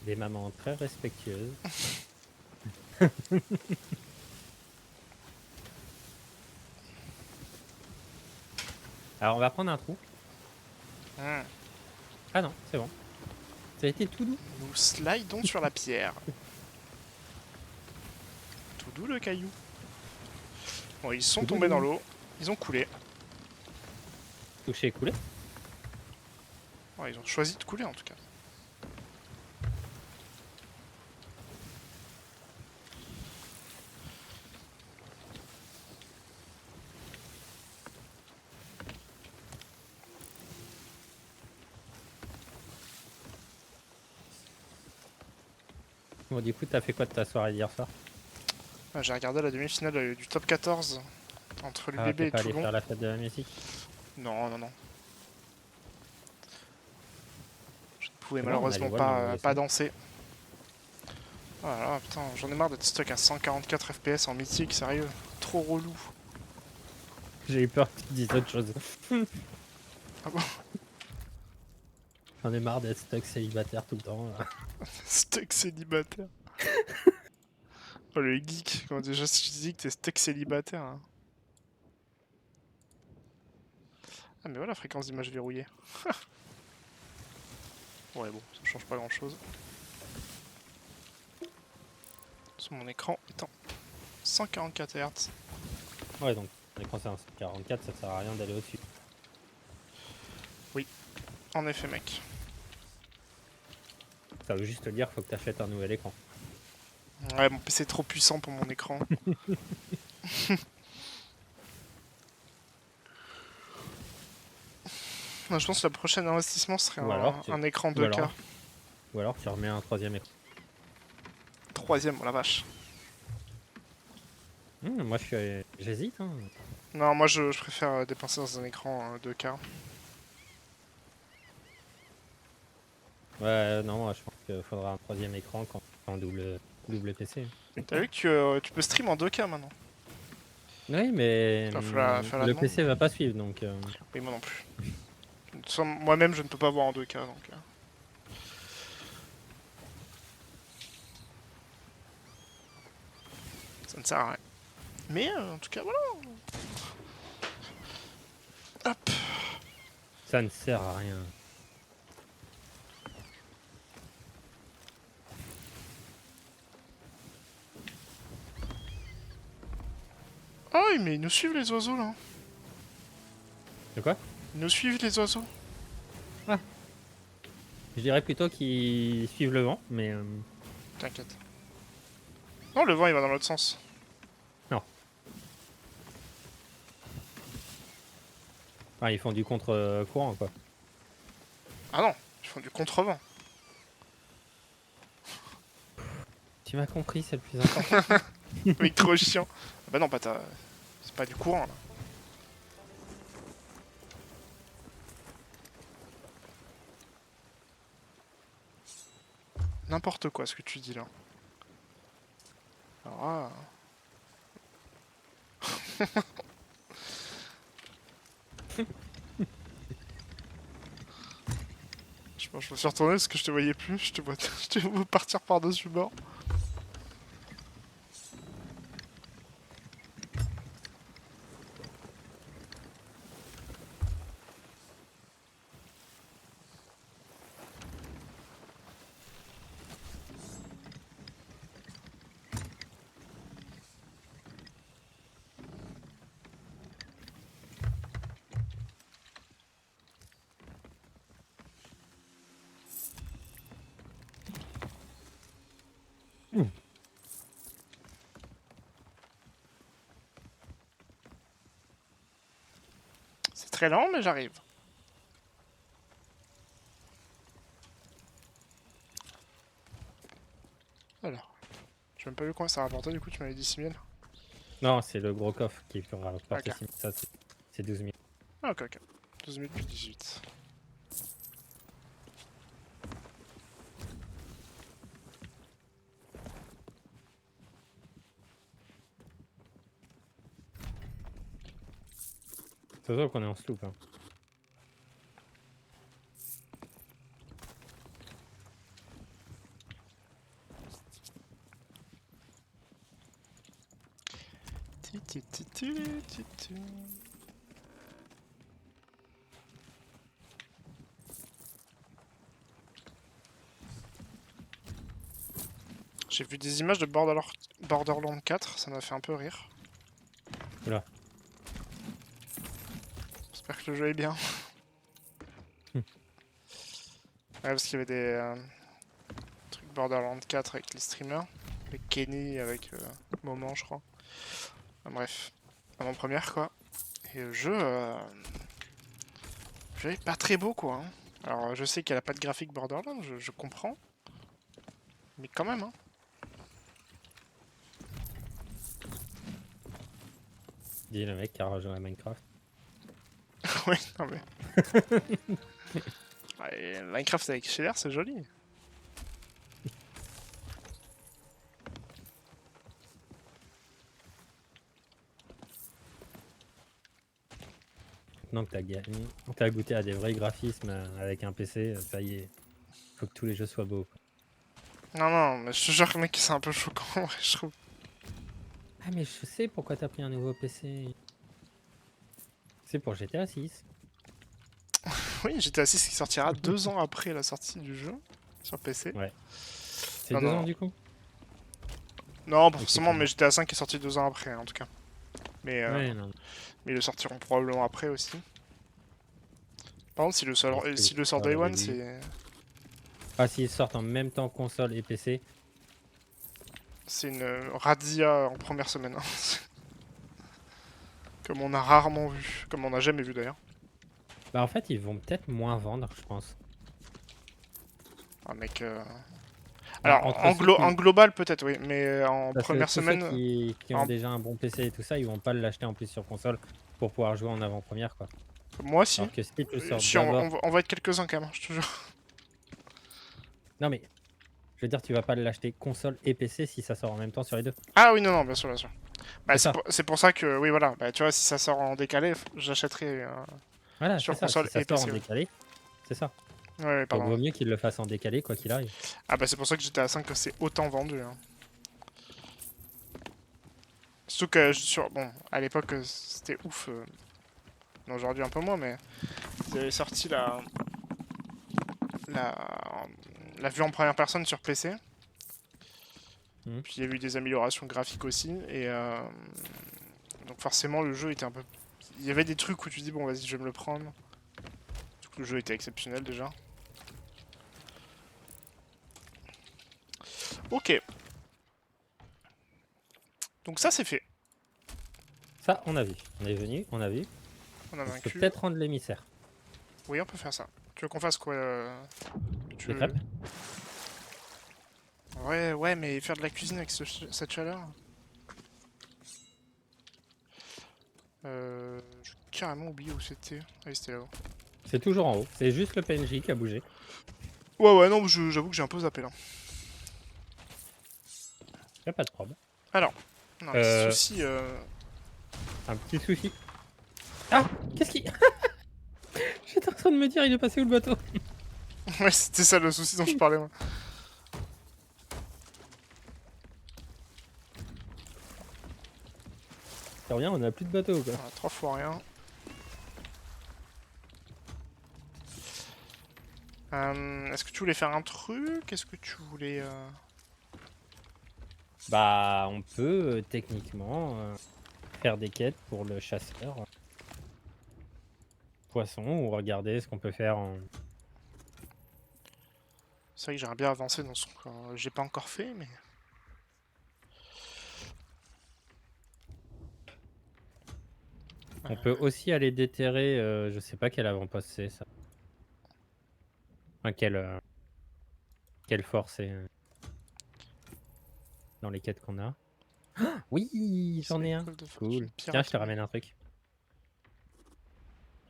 Speaker 2: Des mamans très respectueuses. Alors on va prendre un trou.
Speaker 1: Hmm.
Speaker 2: Ah non, c'est bon. Ça a été tout doux.
Speaker 1: Nous slidons sur la pierre. Tout doux le caillou. Bon, ils sont
Speaker 2: Tout
Speaker 1: tombés
Speaker 2: doux.
Speaker 1: dans l'eau. Ils ont coulé.
Speaker 2: Touché et coulé.
Speaker 1: Ouais, ils ont choisi de couler en tout cas.
Speaker 2: Bon, du coup, t'as fait quoi de ta soirée d'hier soir?
Speaker 1: Ah, j'ai regardé la demi-finale du top 14 entre
Speaker 2: Ah,
Speaker 1: l'UBB
Speaker 2: t'es
Speaker 1: et
Speaker 2: pas allé
Speaker 1: Toulon.
Speaker 2: faire la fête de la musique?
Speaker 1: Non, non, non. Je ne pouvais
Speaker 2: C'est bon, on a les
Speaker 1: malheureusement
Speaker 2: voiles dans le
Speaker 1: pas
Speaker 2: vaisseau.
Speaker 1: danser. Voilà, putain, j'en ai marre d'être stuck à 144 FPS en mythique, sérieux. Trop relou.
Speaker 2: J'ai eu peur que tu dises autre chose.
Speaker 1: Ah bon?
Speaker 2: J'en ai marre d'être stuck célibataire tout le temps.
Speaker 1: Stuck célibataire. Oh le geek, quand déjà si tu dis que t'es stuck célibataire. Hein. Ah mais voilà, fréquence d'image verrouillée. Ouais bon, ça change pas grand chose. Sur mon écran étant 144 Hz.
Speaker 2: Ouais, donc l'écran c'est un 44, ça sert à rien d'aller au-dessus.
Speaker 1: En effet mec.
Speaker 2: Ça veut juste dire qu'il faut que tu achètes un nouvel écran.
Speaker 1: Ouais, mon PC est trop puissant pour mon écran. Moi, je pense que le prochain investissement serait
Speaker 2: Ou alors,
Speaker 1: un écran
Speaker 2: ou
Speaker 1: 2K.
Speaker 2: Ou alors tu remets un troisième écran.
Speaker 1: Troisième, oh la vache.
Speaker 2: Moi j'hésite. Hein.
Speaker 1: Non, moi je préfère dépenser dans un écran 2K.
Speaker 2: Ouais, non, moi je pense qu'il faudra un troisième écran quand en double PC.
Speaker 1: T'as vu que tu peux stream en 2K maintenant?
Speaker 2: Oui, mais
Speaker 1: Faire la
Speaker 2: le
Speaker 1: demande.
Speaker 2: PC va pas suivre donc.
Speaker 1: Oui, moi non plus. Moi-même, je ne peux pas voir en 2K, donc... ça ne sert à rien. Mais en tout cas, voilà. Hop.
Speaker 2: Ça ne sert à rien.
Speaker 1: Ah oui, mais ils nous suivent les oiseaux là.
Speaker 2: De quoi?
Speaker 1: Ils nous suivent les oiseaux.
Speaker 2: Je dirais plutôt qu'ils suivent le vent, mais
Speaker 1: T'inquiète. Non, le vent il va dans l'autre sens.
Speaker 2: enfin, ils font du contre-courant quoi.
Speaker 1: Ah non, ils font du contrevent.
Speaker 2: Tu m'as compris, c'est le plus important.
Speaker 1: Oui, trop chiant. Ah bah non, pas ta... c'est pas du courant là. N'importe quoi ce que tu dis là. Alors ah... je me suis retourné parce que je te voyais plus. Je te vois partir par-dessus le bord. C'est très lent, mais j'arrive. Alors. J'ai même pas vu combien ça rapportait, du coup tu m'avais dit 6 000.
Speaker 2: Non, c'est le gros coffre qui fera rapporter
Speaker 1: Ok.
Speaker 2: 6 000. Ça, c'est 12 000.
Speaker 1: Ah, ok, ok. 12 000 plus 18.
Speaker 2: C'est sûr qu'on est en sloop. Hein. J'ai vu des images de Borderlands 4, ça m'a fait un peu rire. Oula.
Speaker 1: J'espère que le jeu est bien. Ouais, parce qu'il y avait des trucs Borderlands 4 avec les streamers. Avec Kenny, avec Moment, je crois. Enfin, bref, avant-première quoi. Et le jeu est pas très beau quoi. Hein. Alors je sais qu'elle a pas de graphique Borderlands, je comprends. Mais quand même, hein.
Speaker 2: Dis le mec qui a rejoint à Minecraft.
Speaker 1: Ouais, non mais. Ouais, Minecraft avec Scheller, c'est joli.
Speaker 2: Maintenant que t'as goûté à des vrais graphismes avec un PC, ça y est. Faut que tous les jeux soient beaux. Quoi.
Speaker 1: Non, non, mais je te jure, mec, c'est un peu choquant, ouais, je trouve.
Speaker 2: Ah mais je sais pourquoi t'as pris un nouveau PC. C'est pour GTA 6.
Speaker 1: Oui, GTA 6 qui sortira 2 ans après la sortie du jeu sur PC.
Speaker 2: Ouais. C'est
Speaker 1: Non,
Speaker 2: 2
Speaker 1: non,
Speaker 2: ans
Speaker 1: non.
Speaker 2: du coup?
Speaker 1: Non, pas
Speaker 2: Ok,
Speaker 1: forcément,
Speaker 2: très bien.
Speaker 1: mais GTA 5 est sorti 2 ans après, en tout cas.
Speaker 2: Ouais, non.
Speaker 1: Mais ils le sortiront probablement après aussi. Par contre,
Speaker 2: Est-ce que
Speaker 1: si le sort
Speaker 2: l'histoire
Speaker 1: Day
Speaker 2: l'avait
Speaker 1: One,
Speaker 2: lu?
Speaker 1: c'est
Speaker 2: Ah, s'ils sortent en même temps console et PC,
Speaker 1: une razzia en première semaine, hein. Comme on a rarement vu, comme on a jamais vu d'ailleurs.
Speaker 2: bah en fait, ils vont peut-être moins vendre, je pense.
Speaker 1: Ah, mec.
Speaker 2: Bah,
Speaker 1: Alors,
Speaker 2: entre ceux
Speaker 1: en
Speaker 2: qui
Speaker 1: global peut-être, oui, mais en
Speaker 2: parce que
Speaker 1: première
Speaker 2: tous ceux
Speaker 1: semaine,
Speaker 2: qui ont
Speaker 1: en-
Speaker 2: déjà un bon PC et tout ça, ils vont pas l'acheter en plus sur console pour pouvoir jouer en avant-première, quoi.
Speaker 1: moi si.
Speaker 2: Alors que si tu le sors
Speaker 1: Si
Speaker 2: d'abord
Speaker 1: on va être quelques-uns quand même, je te jure.
Speaker 2: non mais, je veux dire, tu vas pas l'acheter console et PC si ça sort en même temps sur les 2.
Speaker 1: Ah oui, non, non, bien sûr, bien sûr. Bah,
Speaker 2: C'est ça.
Speaker 1: c'est pour ça que, oui, voilà. Bah, tu vois, si ça sort en décalé, j'achèterai
Speaker 2: Voilà, c'est
Speaker 1: sur
Speaker 2: ça. Si
Speaker 1: console
Speaker 2: ça
Speaker 1: et
Speaker 2: sort en
Speaker 1: PC, oui.
Speaker 2: décalé, c'est ça.
Speaker 1: Ouais, ouais,
Speaker 2: Donc
Speaker 1: pardon.
Speaker 2: vaut mieux qu'ils le fassent en décalé quoi qu'il arrive.
Speaker 1: Ah bah c'est pour ça que j'étais à 5 que c'est autant vendu, hein. Surtout que, bon, à l'époque, c'était ouf. Non, aujourd'hui un peu moins, mais ils avaient sorti la, la vue en première personne sur PC.
Speaker 2: Mhm.
Speaker 1: Puis il y a eu des améliorations graphiques aussi. Et donc forcément, le jeu était un peu... Il y avait des trucs où tu dis, bon, vas-y, je vais me le prendre. Du coup, le jeu était exceptionnel déjà. Ok. Donc ça, c'est fait.
Speaker 2: Ça, on a vu. On est venu, on a vu.
Speaker 1: On a
Speaker 2: On peut
Speaker 1: vaincu.
Speaker 2: peut-être rendre l'émissaire.
Speaker 1: Oui, on peut faire ça. Tu veux qu'on fasse quoi tu
Speaker 2: Des
Speaker 1: veux-
Speaker 2: crêpes?
Speaker 1: Ouais, ouais, mais faire de la cuisine avec cette chaleur. J'ai carrément oublié où c'était. Ah oui, c'était là-haut.
Speaker 2: C'est toujours en haut. C'est juste le PNJ qui a bougé.
Speaker 1: Ouais, ouais, non, j'avoue que j'ai un peu zappé là.
Speaker 2: Y a pas de problème.
Speaker 1: Alors, on a un petit
Speaker 2: Euh,
Speaker 1: souci.
Speaker 2: un petit souci. Ah! Qu'est-ce qui. J'étais en train de me dire, il est passé où le bateau?
Speaker 1: Ouais, c'était ça le souci dont je parlais, moi.
Speaker 2: C'est rien, on a plus de bateau quoi.
Speaker 1: Voilà, 3 fois rien. Est-ce que tu voulais faire un truc? Est-ce que tu voulais...
Speaker 2: Bah, on peut techniquement faire des quêtes pour le chasseur poisson ou regarder ce qu'on peut faire en.
Speaker 1: C'est vrai que j'aimerais bien avancer dans son corps. J'ai pas encore fait, mais...
Speaker 2: On peut aussi aller déterrer, je sais pas quel avant-poste c'est ça. Enfin, quelle force c'est dans les quêtes qu'on a. Oui, j'en
Speaker 1: C'est
Speaker 2: ai un.
Speaker 1: école de fortune
Speaker 2: Cool. Tiens, je te
Speaker 1: piraterie.
Speaker 2: ramène un truc.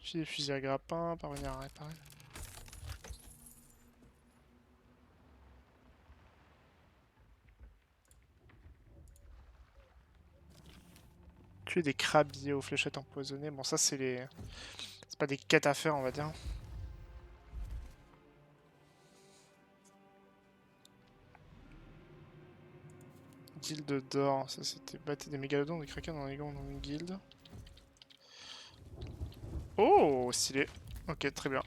Speaker 1: J'ai des fusils à grappin, parvenir à réparer. Tuer des crabiers aux fléchettes empoisonnées. Bon, ça, c'est les... C'est pas des quêtes à faire, on va dire. Guilde d'or, ça c'était battre des mégalodons, des kraken dans une guilde. Oh, stylé. Ok, très bien.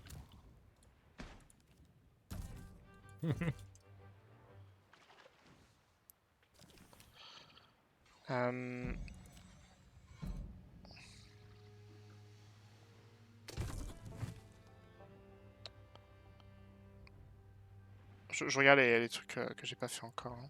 Speaker 1: Euh, je regarde les trucs que j'ai pas fait encore, hein.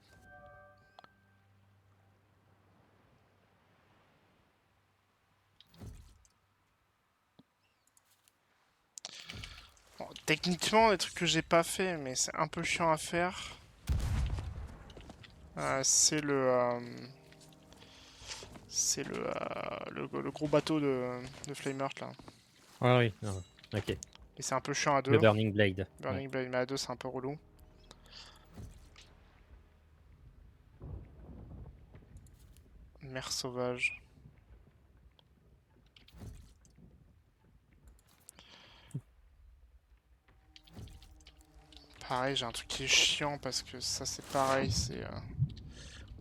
Speaker 1: Bon, techniquement, les trucs que j'ai pas fait, mais c'est un peu chiant à faire. C'est le gros bateau de Flameheart là.
Speaker 2: Ah oui, non. Ok.
Speaker 1: Et c'est un peu chiant à
Speaker 2: Le
Speaker 1: deux.
Speaker 2: Burning Blade. Ouais.
Speaker 1: Burning Blade, mais à deux, c'est un peu relou. Mer sauvage. Pareil, j'ai un truc qui est chiant parce que ça, c'est pareil. C'est,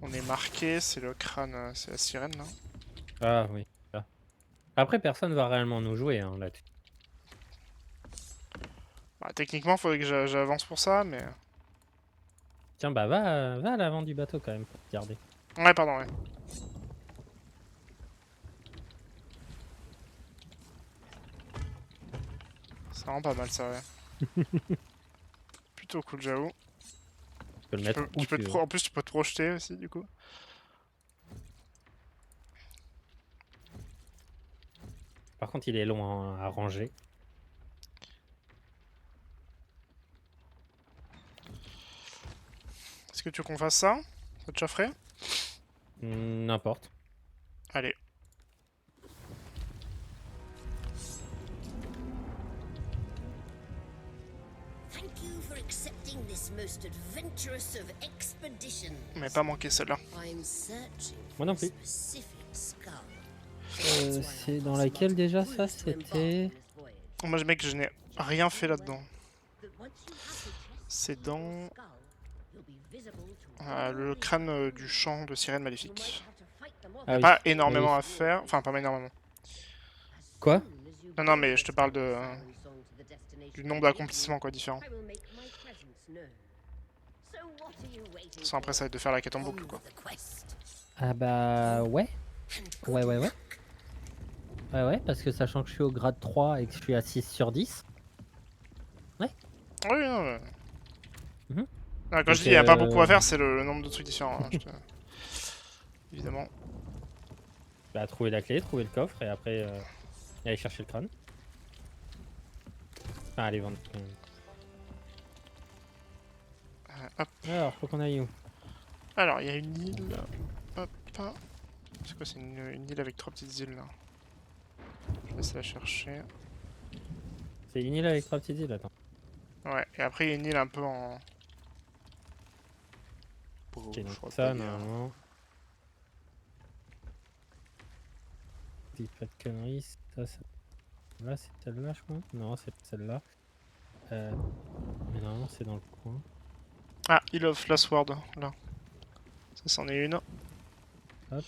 Speaker 1: on est marqué, c'est le crâne, c'est la sirène là.
Speaker 2: Ah oui. Ah. Après, personne va réellement nous jouer hein, là-dessus.
Speaker 1: Ah, techniquement, faudrait que j'avance pour ça, mais...
Speaker 2: Tiens, bah va à l'avant du bateau quand même pour te garder.
Speaker 1: Ouais, pardon, ouais. C'est vraiment pas mal, ça, ouais. Plutôt cool, j'avoue.
Speaker 2: Tu peux le
Speaker 1: Tu
Speaker 2: mettre
Speaker 1: peux,
Speaker 2: où
Speaker 1: tu peux
Speaker 2: tu
Speaker 1: te
Speaker 2: veux.
Speaker 1: en plus, tu peux te projeter aussi, du coup.
Speaker 2: Par contre, il est long à ranger.
Speaker 1: Est-ce que tu veux qu'on fasse ça? Ça te chaufferait?
Speaker 2: N'importe.
Speaker 1: Allez.
Speaker 5: Thank you for accepting this most adventurous of expeditions.
Speaker 1: On va pas manquer celle-là.
Speaker 5: I'm searching
Speaker 2: Moi non
Speaker 5: for a
Speaker 2: plus.
Speaker 5: specific skull.
Speaker 2: C'est dans laquelle déjà ça? C'était...
Speaker 1: Moi, mec, je n'ai rien fait là-dedans. C'est dans... le crâne du chant de sirène maléfique.
Speaker 2: Ah oui.
Speaker 1: Pas
Speaker 2: Oui.
Speaker 1: énormément à faire. Enfin, pas énormément.
Speaker 2: Quoi?
Speaker 1: Non, non, mais je te parle de... du nombre d'accomplissements, quoi, différents. Sans après, ça va être de faire la quête en boucle, quoi.
Speaker 2: Ah bah ouais. Ouais. Ouais, parce que sachant que je suis au grade 3 et que je suis à 6 sur 10.
Speaker 1: Oui, non, mais...
Speaker 2: Mhm.
Speaker 1: Non, quand
Speaker 2: Donc,
Speaker 1: je dis il n'y a pas beaucoup à faire, c'est le nombre de trucs différents. Hein, évidemment.
Speaker 2: Bah trouver la clé, trouver le coffre et après aller chercher le crâne. Enfin aller vendre.
Speaker 1: Hop.
Speaker 2: Alors, faut qu'on aille où?
Speaker 1: Alors, il y a une île. Hop. C'est quoi? C'est une île avec 3 petites îles, là. Je vais essayer de la chercher.
Speaker 2: C'est une île avec 3 petites îles, attends.
Speaker 1: Ouais, et après, il y a une île un peu en...
Speaker 2: Ok,
Speaker 1: je
Speaker 2: donc
Speaker 1: crois
Speaker 2: ça,
Speaker 1: pas dire.
Speaker 2: normalement... Dis pas de conneries, ça... Là, c'est celle-là, je crois. Non, c'est celle-là. Mais normalement, c'est dans le coin.
Speaker 1: Ah, Île of Last Word, là. Ça, c'en est une.
Speaker 2: Hop.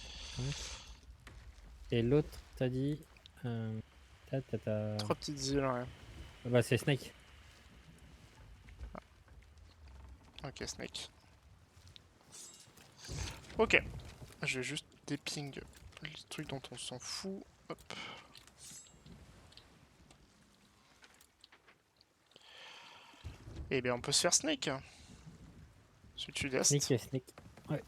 Speaker 2: Et l'autre, t'as dit...
Speaker 1: 3 petites îles, ouais.
Speaker 2: Bah, c'est Snake.
Speaker 1: Ok, Snake. Ok. Je vais juste déping le truc dont on s'en fout. Hop. Et bien, on peut se faire Snake. Sud-est.
Speaker 2: Snake et Snake. Ouais.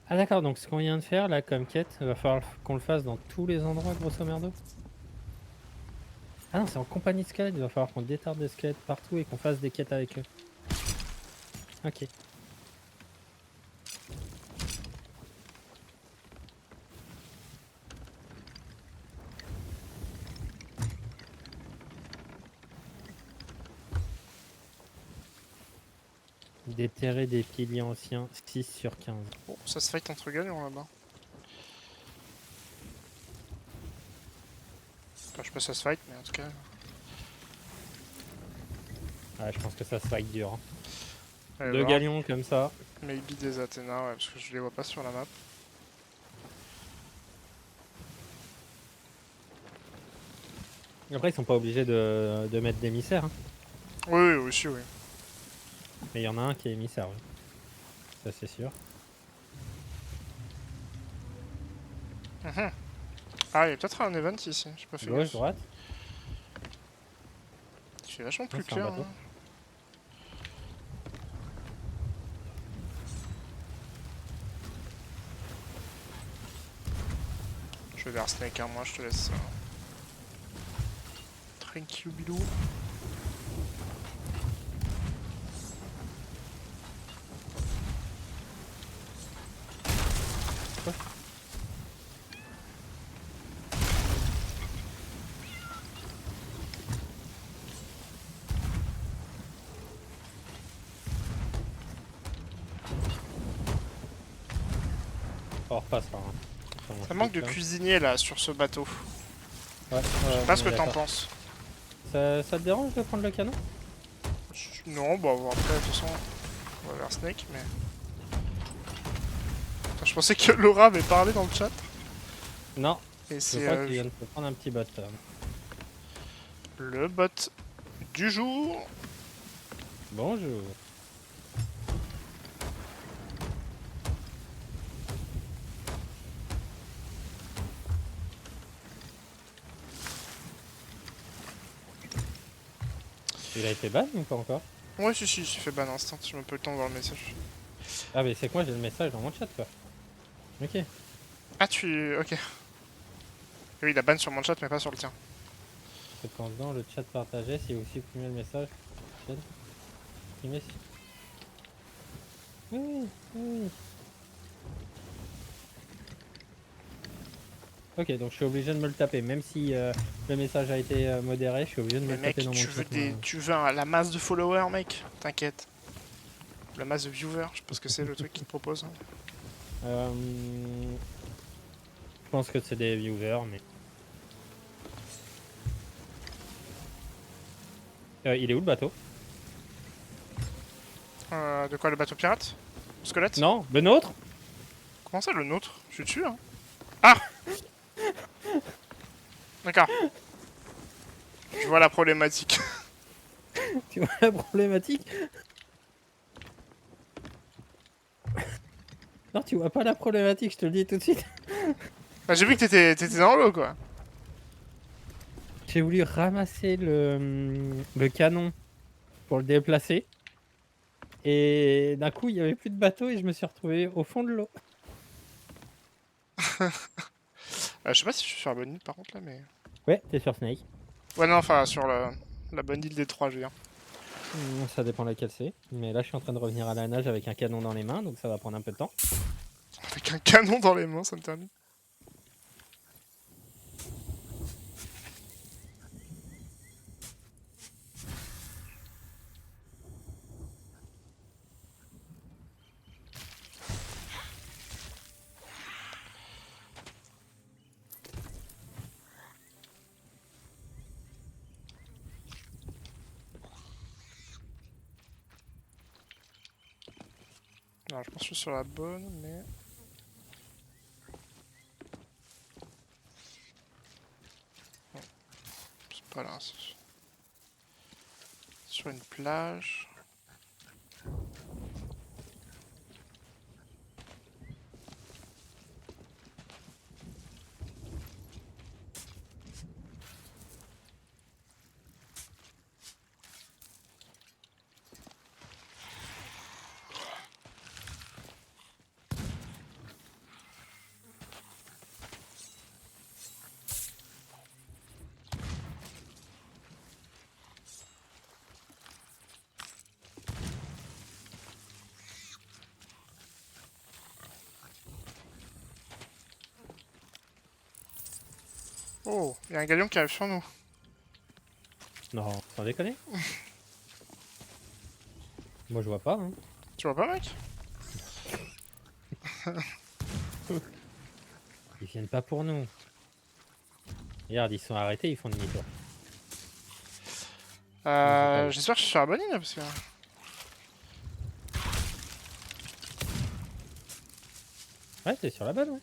Speaker 2: Ah d'accord, donc ce qu'on vient de faire là comme quête, il va falloir qu'on le fasse dans tous les endroits grosso merdo. Ah non, c'est en compagnie de squelettes, il va falloir qu'on détarde des squelettes partout et qu'on fasse des quêtes avec eux. Ok. Déterrer des piliers anciens, 6 sur 15.
Speaker 1: Bon, ça se fight entre gagnants là-bas. Enfin, je sais pas si ça se fight, mais en tout cas.
Speaker 2: Ouais, je pense que ça se fight dur. Hein.
Speaker 1: Allez,
Speaker 2: Deux
Speaker 1: voir.
Speaker 2: galions comme ça.
Speaker 1: Maybe des Athéna, ouais, parce que je les vois pas sur la map.
Speaker 2: Après, ils sont pas obligés de mettre d'émissaire. Hein.
Speaker 1: Oui, aussi, oui.
Speaker 2: Mais il y en a un qui est émissaire, oui. Ça, c'est sûr.
Speaker 1: Mhm. Ah, il y a peut-être un event ici, j'ai pas fait
Speaker 2: Gauche,
Speaker 1: gaffe.
Speaker 2: droite.
Speaker 1: C'est vachement plus
Speaker 2: c'est un
Speaker 1: clair.
Speaker 2: bateau.
Speaker 1: Hein. Je vais vers Snake, hein, moi je te laisse. Thank you, Bilou.
Speaker 2: On repassera. Hein. Enfin,
Speaker 1: Ça manque de
Speaker 2: là.
Speaker 1: cuisinier là sur ce bateau.
Speaker 2: Ouais,
Speaker 1: Je sais pas ce que t'en penses.
Speaker 2: Ça te dérange de prendre le canon?
Speaker 1: Non, bon après de toute façon on va vers Snake mais. Enfin, je pensais que Laura avait parlé dans le chat.
Speaker 2: Non,
Speaker 1: Et
Speaker 2: je
Speaker 1: c'est
Speaker 2: crois qu'il vient de te prendre un petit bot.
Speaker 1: le bot du jour.
Speaker 2: Bonjour. Il a été ban ou pas encore?
Speaker 1: Ouais si j'ai fait ban instant, j'ai même pas eu le temps de voir le message.
Speaker 2: Ah mais c'est que moi j'ai le message dans mon chat quoi. Ok.
Speaker 1: Ah tu. Ok. Oui il a ban sur mon chat mais pas sur le tien.
Speaker 2: Faites dans le chat partagé si vous supprimez le message. Supprimez si. Oui, oui. Ok, donc je suis obligé de me le taper, même si le message a été modéré, je suis obligé de me
Speaker 1: Mais
Speaker 2: le
Speaker 1: mec,
Speaker 2: taper dans mon chat.
Speaker 1: tu veux la masse de followers, mec. T'inquiète. La masse de viewers, je sais pas ce que c'est le truc qu'il te propose. Hein.
Speaker 2: Je pense que c'est des viewers, mais. Il est où le bateau?
Speaker 1: De quoi, le bateau pirate? Le squelette?
Speaker 2: Non, le nôtre?
Speaker 1: Comment ça, le nôtre? Je suis dessus, hein. Ah! D'accord. Je vois la problématique.
Speaker 2: Tu vois la problématique? Non, tu vois pas la problématique, je te le dis tout de suite.
Speaker 1: Bah, j'ai vu que t'étais dans l'eau, quoi.
Speaker 2: J'ai voulu ramasser le canon pour le déplacer. Et d'un coup, il y avait plus de bateau et je me suis retrouvé au fond de l'eau.
Speaker 1: Je sais pas si je suis sur la bonne île, par contre, là, mais...
Speaker 2: Ouais, t'es sur Snake.
Speaker 1: Ouais, non, enfin, sur la bonne île des trois, je veux dire.
Speaker 2: Ça dépend laquelle c'est. Mais là, je suis en train de revenir à la nage avec un canon dans les mains, donc ça va prendre un peu de temps.
Speaker 1: Avec un canon dans les mains, ça me termine. Alors, je pense que je suis sur la bonne, mais... Non, c'est pas là, c'est sur une plage. Oh, il y a un galion qui arrive sur nous.
Speaker 2: Non, sans déconner. Moi, je vois pas. Hein.
Speaker 1: Tu vois pas, mec?
Speaker 2: Ils viennent pas pour nous. Regarde, ils sont arrêtés, ils font demi-tour.
Speaker 1: J'espère que je suis sur la bonne île, parce que...
Speaker 2: Ouais, c'est sur la bonne, ouais.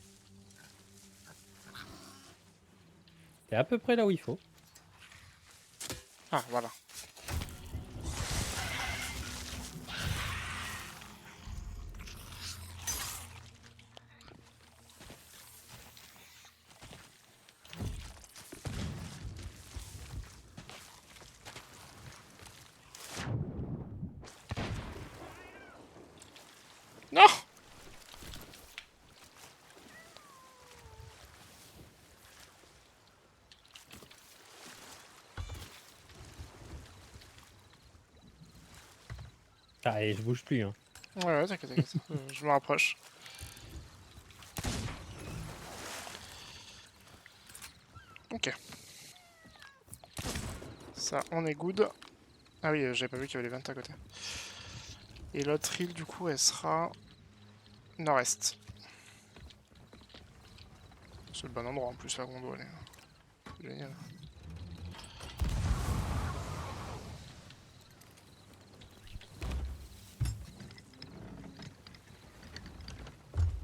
Speaker 2: T'es à peu près là où il faut.
Speaker 1: Ah, voilà. Non!
Speaker 2: Ah, et je bouge plus, hein.
Speaker 1: Ouais, t'inquiète, t'inquiète. Je me rapproche. Ok. Ça, on est good. Ah oui, j'avais pas vu qu'il y avait les vents à côté. Et l'autre île, du coup, elle sera... nord-est. C'est le bon endroit en plus, la gondole. Génial.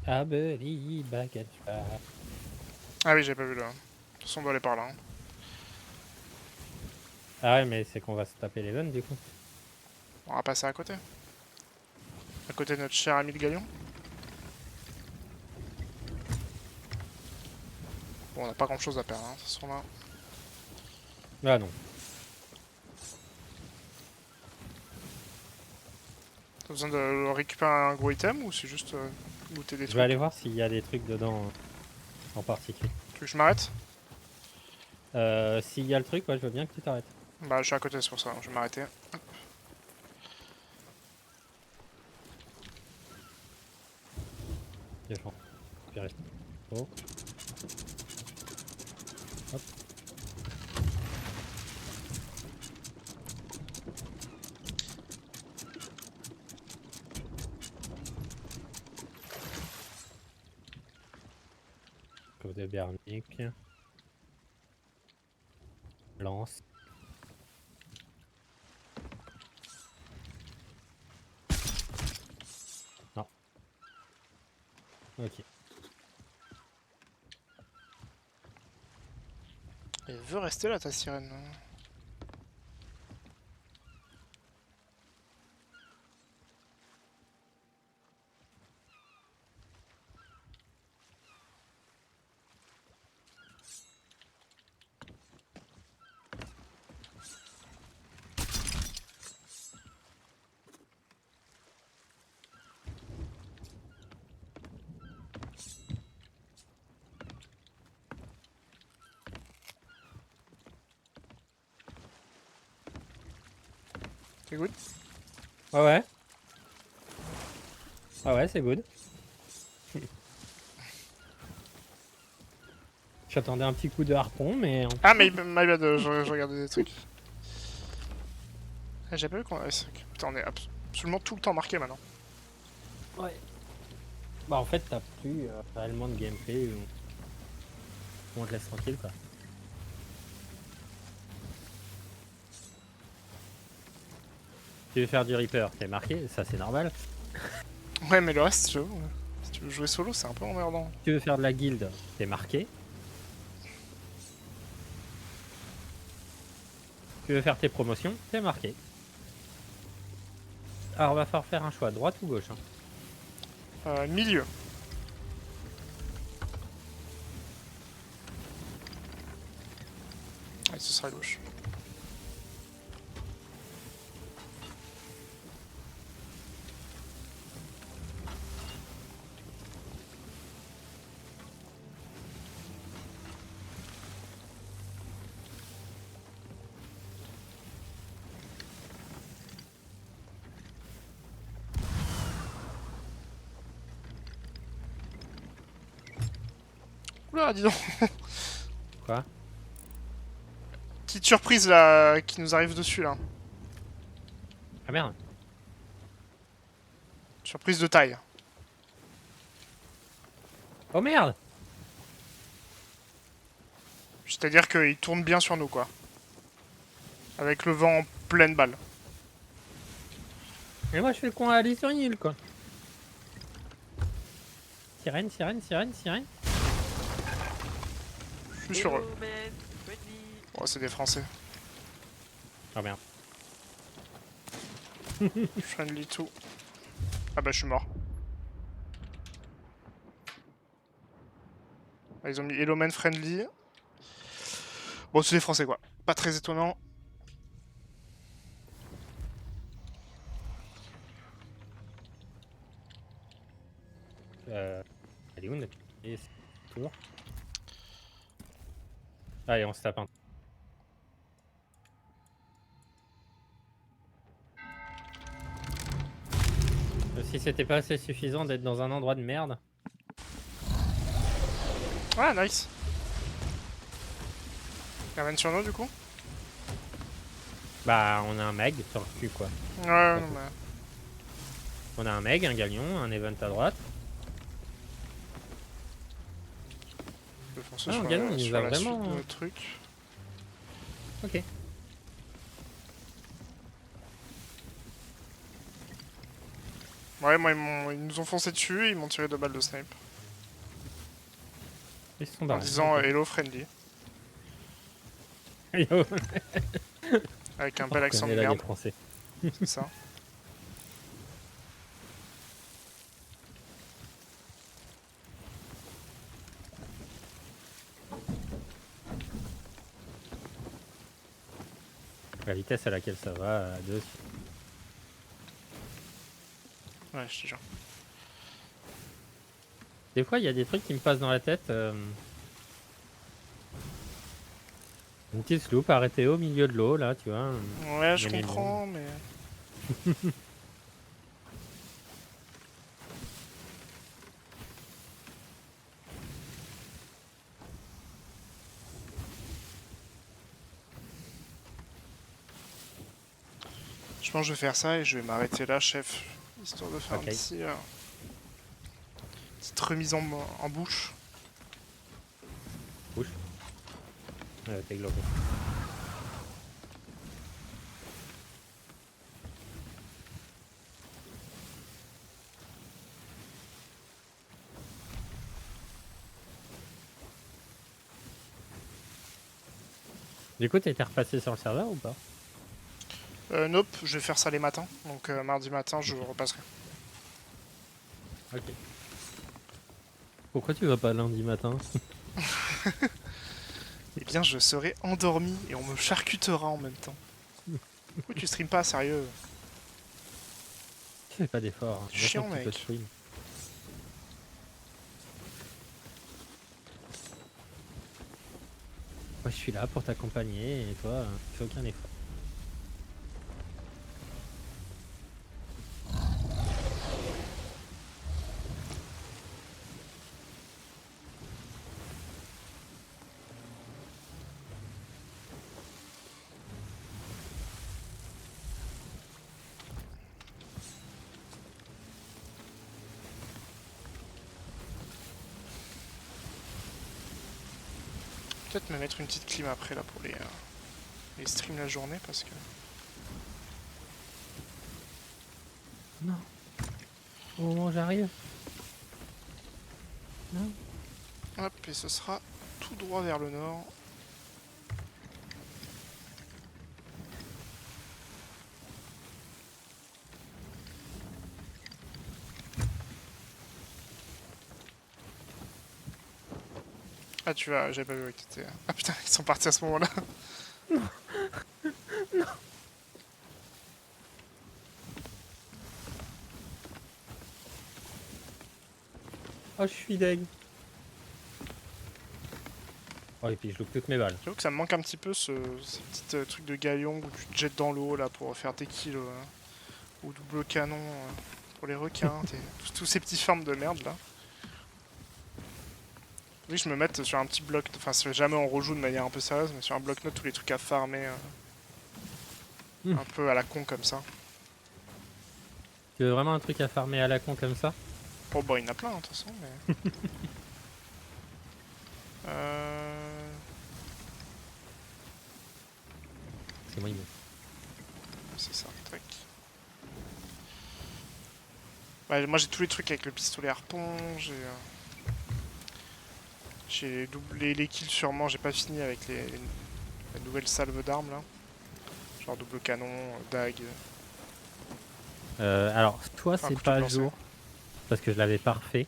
Speaker 2: Abeli bagage.
Speaker 1: Ah oui, j'ai pas vu là. De toute façon, on doit aller par là. Hein.
Speaker 2: Ah ouais, mais c'est qu'on va se taper les vannes du coup.
Speaker 1: On va passer à côté. À côté de notre cher ami le galion. Bon, on n'a pas grand chose à perdre, hein, de toute façon là.
Speaker 2: Ah non.
Speaker 1: T'as besoin de récupérer un gros item ou c'est juste looter des
Speaker 2: Je
Speaker 1: trucs?
Speaker 2: vais aller voir s'il y a des trucs dedans en particulier.
Speaker 1: Tu veux que je m'arrête?
Speaker 2: S'il y a le truc, ouais, je veux bien que tu t'arrêtes.
Speaker 1: Bah, je suis à côté, c'est pour ça, je vais m'arrêter.
Speaker 2: Défends. Puis reste. Oh. Hop. Côté bernique. Lance. Non. Ok.
Speaker 1: Elle veut rester là, ta sirène. C'est good?
Speaker 2: Ouais, ouais. Ah ouais, c'est good. J'attendais un petit coup de harpon, mais...
Speaker 1: Ah, mais my bad, je regardais des trucs. Ah, j'ai pas vu qu'on avait... Putain, on est absolument tout le temps marqué maintenant.
Speaker 2: Ouais. Bah en fait, t'as plus réellement de gameplay où on te laisse tranquille, quoi. Tu veux faire du Reaper, t'es marqué, ça c'est normal.
Speaker 1: Ouais, mais le reste, j'avoue, si tu veux jouer solo, c'est un peu emmerdant.
Speaker 2: Tu veux faire de la guilde, t'es marqué. Tu veux faire tes promotions, t'es marqué. Alors va falloir faire un choix, droite ou gauche, hein.
Speaker 1: Milieu. Ouais, ce sera gauche. Oula, dis donc.
Speaker 2: Quoi?
Speaker 1: Petite surprise là qui nous arrive dessus là.
Speaker 2: Ah merde.
Speaker 1: Surprise de taille.
Speaker 2: Oh merde.
Speaker 1: C'est-à-dire qu'il tourne bien sur nous quoi. Avec le vent en pleine balle.
Speaker 2: Et moi je fais le con à aller sur une île, quoi. Sirène, sirène, sirène, sirène.
Speaker 1: Je suis sur eux. Oh, c'est des Français.
Speaker 2: Oh merde.
Speaker 1: Friendly tout. Ah bah je suis mort. Ah, ils ont mis Hello Man Friendly. Bon, c'est des Français quoi. Pas très étonnant.
Speaker 2: Elle est où notre tour? Allez, on se tape un. Si c'était pas assez suffisant d'être dans un endroit de merde.
Speaker 1: Ah, nice. Il ramène sur nous du coup?
Speaker 2: Bah, on a un meg sur le cul, quoi.
Speaker 1: Ouais, non, mais...
Speaker 2: On a un meg, un galion, un event à droite.
Speaker 1: Pour ce
Speaker 2: Ah,
Speaker 1: sur,
Speaker 2: Ganon, il
Speaker 1: sur
Speaker 2: nous a
Speaker 1: la
Speaker 2: vraiment-
Speaker 1: suite de trucs.
Speaker 2: Ok.
Speaker 1: Ouais, moi ils nous ont foncé dessus et ils m'ont tiré 2 balles de snipe.
Speaker 2: Ils se sont
Speaker 1: En
Speaker 2: barrés.
Speaker 1: disant
Speaker 2: Ok.
Speaker 1: hello friendly.
Speaker 2: Yo,
Speaker 1: Avec un
Speaker 2: on
Speaker 1: bel accent de
Speaker 2: reconnaît là les
Speaker 1: merde,
Speaker 2: Français.
Speaker 1: c'est ça.
Speaker 2: La vitesse à laquelle ça va, à 2.
Speaker 1: Ouais, je te jure.
Speaker 2: Des fois, il y a des trucs qui me passent dans la tête. Une petite sloop arrêtée au milieu de l'eau, là, tu vois.
Speaker 1: Ouais, je
Speaker 2: Gagner le
Speaker 1: comprends, mais... Je pense que je vais faire ça et je vais m'arrêter là, chef. Histoire de faire
Speaker 2: Ok.
Speaker 1: petite remise en bouche.
Speaker 2: Bouche. T'es globé. Du coup, t'as été repassé sur le serveur ou pas?
Speaker 1: Nope, je vais faire ça les matins. Donc mardi matin, je repasserai.
Speaker 2: Ok. Pourquoi tu vas pas lundi matin?
Speaker 1: Eh bien, je serai endormi et on me charcutera en même temps. Pourquoi tu stream pas, sérieux?
Speaker 2: Tu fais pas d'effort. Hein.
Speaker 1: Chiant,
Speaker 2: Vachement que tu peux
Speaker 1: mec.
Speaker 2: stream. Moi, je suis là pour t'accompagner et toi, tu fais aucun effort.
Speaker 1: Peut-être me mettre une petite clim après là pour les streams la journée parce que...
Speaker 2: Non. Au moment où j'arrive. Non.
Speaker 1: Hop, et ce sera tout droit vers le nord. Ah, tu vois, j'avais pas vu que t'étais... Ah putain, ils sont partis à ce moment-là.
Speaker 2: Oh, je suis deg. Oh, et puis je loupe toutes mes balles.
Speaker 1: J'avoue que ça me manque un petit peu ces petits trucs de galion où tu te jettes dans l'eau là pour faire tes kills ou double canon pour les requins, tous ces petits farms de merde là. Oui, je me mette sur un petit bloc, enfin si jamais on rejoue de manière un peu sérieuse, mais sur un bloc-notes tous les trucs à farmer un peu à la con comme ça.
Speaker 2: Tu veux vraiment un truc à farmer à la con comme ça?
Speaker 1: Oh bah il y en a plein de toute façon, mais...
Speaker 2: C'est moi, il me...
Speaker 1: C'est ça, tac. Ouais, moi j'ai tous les trucs avec le pistolet harpon, j'ai doublé les kills sûrement, j'ai pas fini avec la nouvelle salve d'armes là. Genre double canon, dague.
Speaker 2: alors, toi,
Speaker 1: Enfin,
Speaker 2: c'est
Speaker 1: couteau
Speaker 2: pas
Speaker 1: de
Speaker 2: à
Speaker 1: lancer.
Speaker 2: jour. Parce que je l'avais pas refait.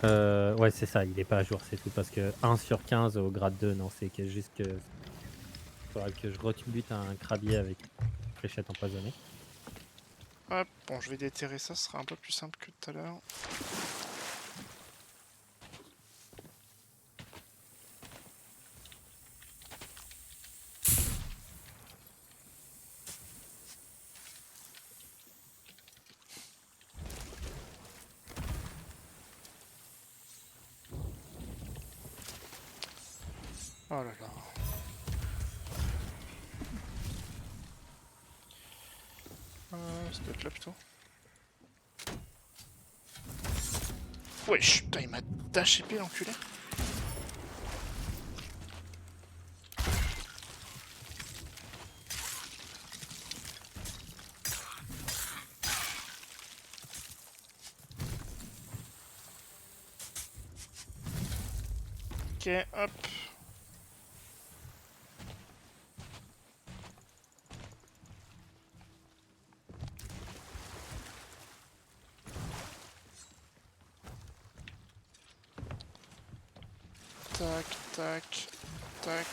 Speaker 2: Ouais, c'est ça, il est pas à jour, c'est tout. Parce que 1 sur 15 au grade 2, non, c'est que juste que. Faudra que je retubute un crabier avec une fléchette empoisonnée.
Speaker 1: Hop, bon je vais déterrer ça, ce sera un peu plus simple que tout à l'heure. Oh là là. Ça doit être là plutôt. Wesh, putain il m'a dash épée l'enculé. Ok, hop. Tac, tac, tac.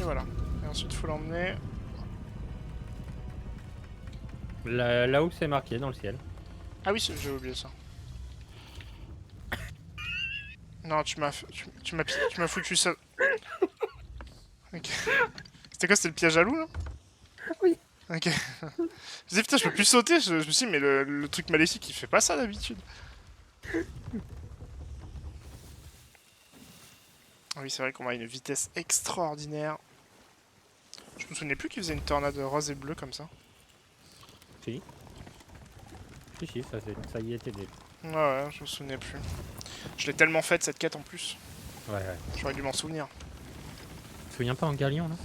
Speaker 1: Et voilà. Et ensuite, faut l'emmener.
Speaker 2: Là où c'est marqué dans le ciel.
Speaker 1: Ah oui, j'ai oublié ça. Non, tu m'as foutu ça. Ok. C'était quoi, c'était le piège à loup là?
Speaker 2: Oui.
Speaker 1: Ok. Je me disais putain, je peux plus sauter. Je me suis dit, mais le truc maléfique il fait pas ça d'habitude. Ah oui, c'est vrai qu'on a une vitesse extraordinaire. Je me souvenais plus qu'il faisait une tornade rose et bleue comme ça.
Speaker 2: Si. Si, ça y était déjà.
Speaker 1: Ouais, ouais, je me souvenais plus. Je l'ai tellement faite cette quête en plus.
Speaker 2: Ouais, ouais.
Speaker 1: J'aurais dû m'en souvenir.
Speaker 2: Tu te souviens pas en galion là?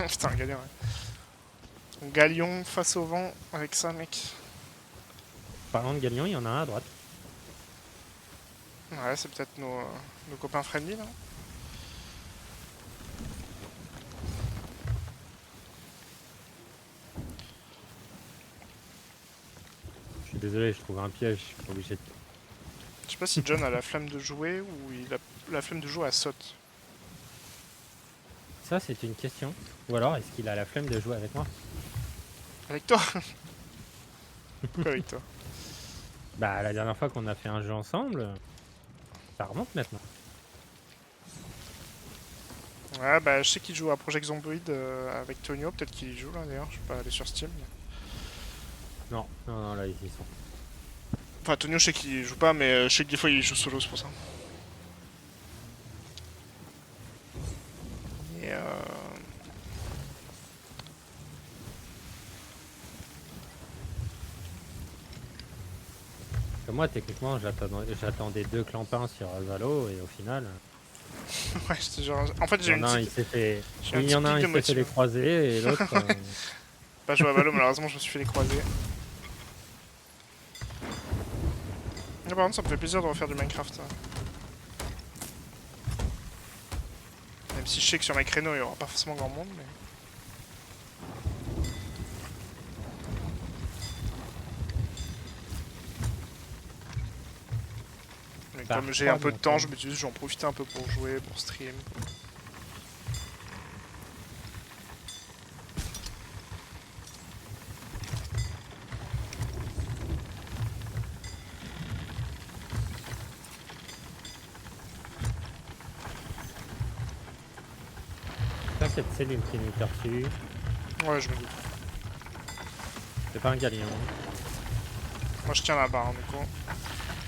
Speaker 1: Putain, galère, ouais. Galion face au vent avec ça, mec.
Speaker 2: Parlant de galion, il y en a un à droite.
Speaker 1: Ouais, c'est peut-être nos copains friendly là.
Speaker 2: Je suis désolé, je trouve un piège, je suis obligé de...
Speaker 1: Je sais pas si John a la flemme de jouer ou il a la flemme de jouer à saute.
Speaker 2: Ça, c'est une question. Ou alors, est-ce qu'il a la flemme de jouer avec moi?
Speaker 1: Avec toi. Quoi avec toi?
Speaker 2: Bah, la dernière fois qu'on a fait un jeu ensemble, ça remonte maintenant.
Speaker 1: Ouais, bah je sais qu'il joue à Project Zomboid avec Tonio. Peut-être qu'il y joue là d'ailleurs. Je suis pas allé sur Steam. Mais...
Speaker 2: Non, non, non, là, ils y sont.
Speaker 1: Enfin, Tonio, je sais qu'il joue pas, mais je sais que des fois il joue solo, c'est pour ça. Et
Speaker 2: Moi, techniquement, j'attendais 2 clampins sur Alvalo, et au final...
Speaker 1: ouais, j'étais genre... En fait,
Speaker 2: Il
Speaker 1: j'ai
Speaker 2: y
Speaker 1: une
Speaker 2: en a un,
Speaker 1: petite...
Speaker 2: il s'est fait...
Speaker 1: j'ai un
Speaker 2: Il y en a
Speaker 1: petit
Speaker 2: un,
Speaker 1: pic
Speaker 2: il
Speaker 1: de
Speaker 2: s'est fait les
Speaker 1: motivation.
Speaker 2: croiser, et l'autre...
Speaker 1: Pas joué à Valo, malheureusement, je me suis fait les croiser. Mais par contre, ça me fait plaisir de refaire du Minecraft. Même si je sais que sur mes créneaux, il y aura pas forcément grand monde, mais... Mais comme j'ai un peu de temps, je me dis j'en profite un peu pour jouer, pour stream.
Speaker 2: Ça, cette cellule qui nous tire dessus.
Speaker 1: Ouais, je me doute.
Speaker 2: C'est pas un galion.
Speaker 1: Moi, je tiens la barre, du coup.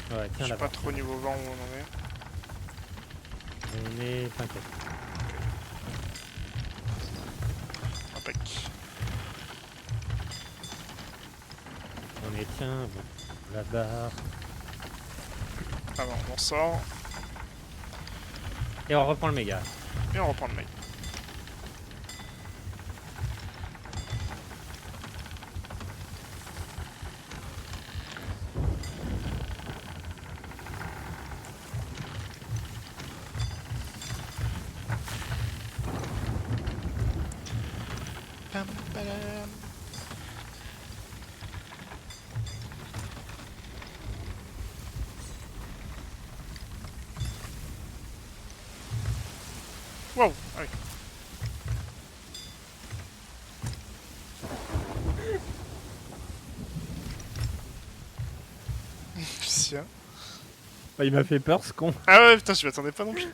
Speaker 2: Ouais,
Speaker 1: Je
Speaker 2: tiens
Speaker 1: sais
Speaker 2: là-bas.
Speaker 1: pas trop niveau vent où on en est.
Speaker 2: On est... T'inquiète.
Speaker 1: Impec.
Speaker 2: On est, tiens, bon, la barre.
Speaker 1: Ah bon, on sort
Speaker 2: Et on reprend le méga.
Speaker 1: et on reprend le mec. Pam, padam. Wow, ah oui. Tiens.
Speaker 2: Bah, il m'a fait peur, ce con.
Speaker 1: Ah ouais, putain, je m'y attendais pas non plus.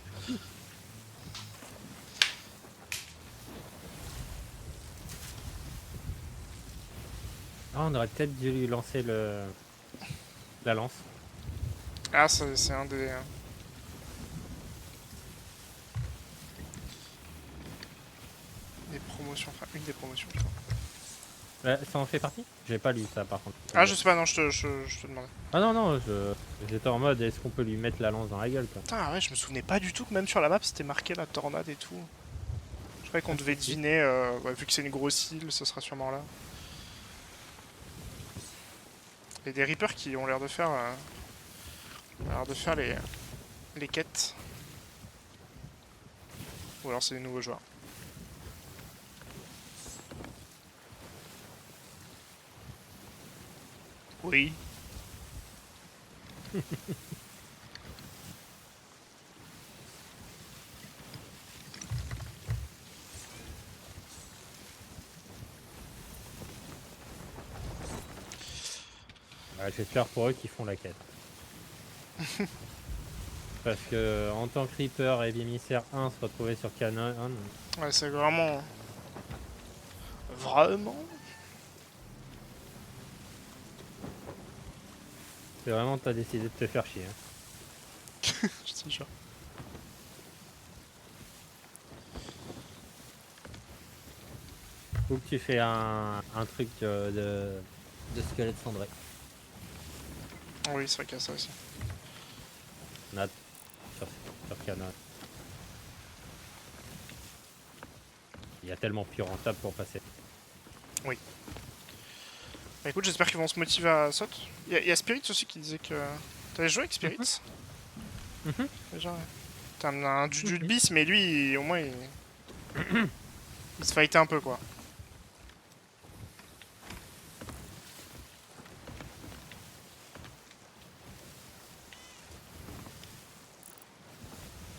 Speaker 2: Ah, on aurait peut-être dû lui lancer la lance.
Speaker 1: Ah, c'est un des... des promotions, enfin une des promotions. Je crois.
Speaker 2: Ça en fait partie? J'ai pas lu ça, par contre.
Speaker 1: Ah, je sais pas, non, je te demandais.
Speaker 2: Ah non, non, j'étais en mode, est-ce qu'on peut lui mettre la lance dans la gueule, quoi.
Speaker 1: Putain, ouais, je me souvenais pas du tout que même sur la map c'était marqué la tornade et tout. Je croyais qu'on devait deviner, ouais, vu que c'est une grosse île, ce sera sûrement là. Il y a des Reapers qui ont l'air de faire Alors de faire les quêtes. Ou alors c'est des nouveaux joueurs. Oui.
Speaker 2: Bah, j'espère pour eux qu'ils font la quête. Parce que en tant que Reaper et émissaire 1 se retrouver sur Canon,
Speaker 1: Ouais, c'est vraiment... Vraiment.
Speaker 2: c'est vraiment t'as décidé de te faire chier. Hein.
Speaker 1: Je te jure.
Speaker 2: Ou que tu fais un truc de squelette cendré.
Speaker 1: Oui, c'est vrai qu'il y a ça aussi.
Speaker 2: Nat sur Canon. Il y a tellement plus rentable pour passer.
Speaker 1: Bah écoute, j'espère qu'ils vont se motiver à saut. Il y a Spirits aussi qui disait que... T'avais joué avec Spirits
Speaker 2: Mhm.
Speaker 1: Déjà, ouais. T'as un Juju de bis, mais lui, au moins, il... il se fightait un peu, quoi.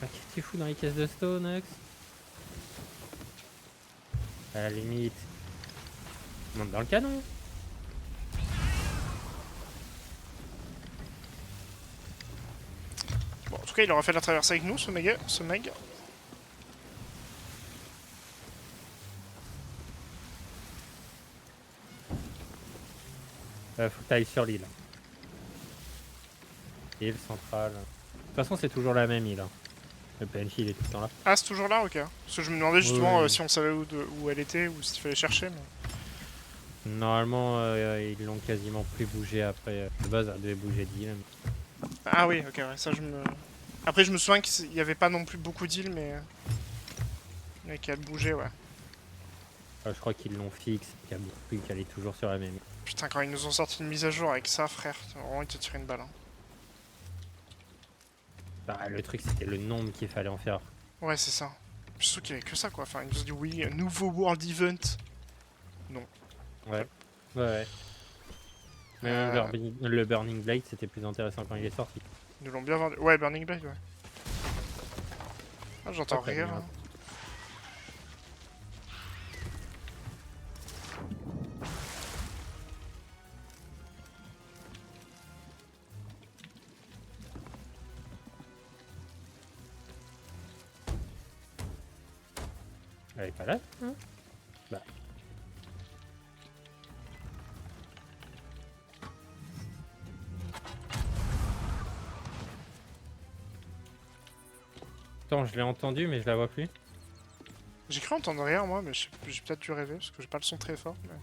Speaker 2: Ah, qu'est-ce que tu fous dans les caisses de stone, Ox? À la limite. Monte dans le canon.
Speaker 1: Bon, en tout cas, il aura fait la traversée avec nous, ce Meg.
Speaker 2: Faut que t'ailles sur l'île. Île centrale. De toute façon, c'est toujours la même île. Hein. Le PNJ, il est tout le temps là.
Speaker 1: Ah, c'est toujours là, ok. Parce que je me demandais justement
Speaker 2: Oui.
Speaker 1: si on savait où elle était, ou s'il fallait chercher, mais...
Speaker 2: Normalement, ils l'ont quasiment plus bougé après. De base, elle devait bouger d'île.
Speaker 1: Ah oui, ok, ouais, ça je me... Après, je me souviens qu'il n'y avait pas non plus beaucoup d'îles, mais qu'elle bougeait, ouais.
Speaker 2: Je crois qu'ils l'ont fixe, qu'elle est toujours sur la même île.
Speaker 1: Putain, quand ils nous ont sorti une mise à jour avec ça, frère, vraiment, ils te tirent une balle. Hein.
Speaker 2: Bah, le truc, c'était le nombre qu'il fallait en faire.
Speaker 1: Ouais, c'est ça. Je suis sûr qu'il y avait que ça, quoi. Enfin, ils nous ont dit oui, un nouveau World Event. Non.
Speaker 2: Ouais. Ouais. Même le Burning Blade, c'était plus intéressant quand il est sorti.
Speaker 1: Ils nous l'ont bien vendu. Ouais, Burning Blade, ouais. Ah, j'entends
Speaker 2: Ah, t'as
Speaker 1: rire.
Speaker 2: mis un-
Speaker 1: Hein.
Speaker 2: Elle est pas là, hein? Bah. Attends, je l'ai entendu, mais je la vois plus.
Speaker 1: J'ai cru entendre rien, moi, mais j'ai peut-être dû rêver, parce que j'ai pas le son très fort. Mais...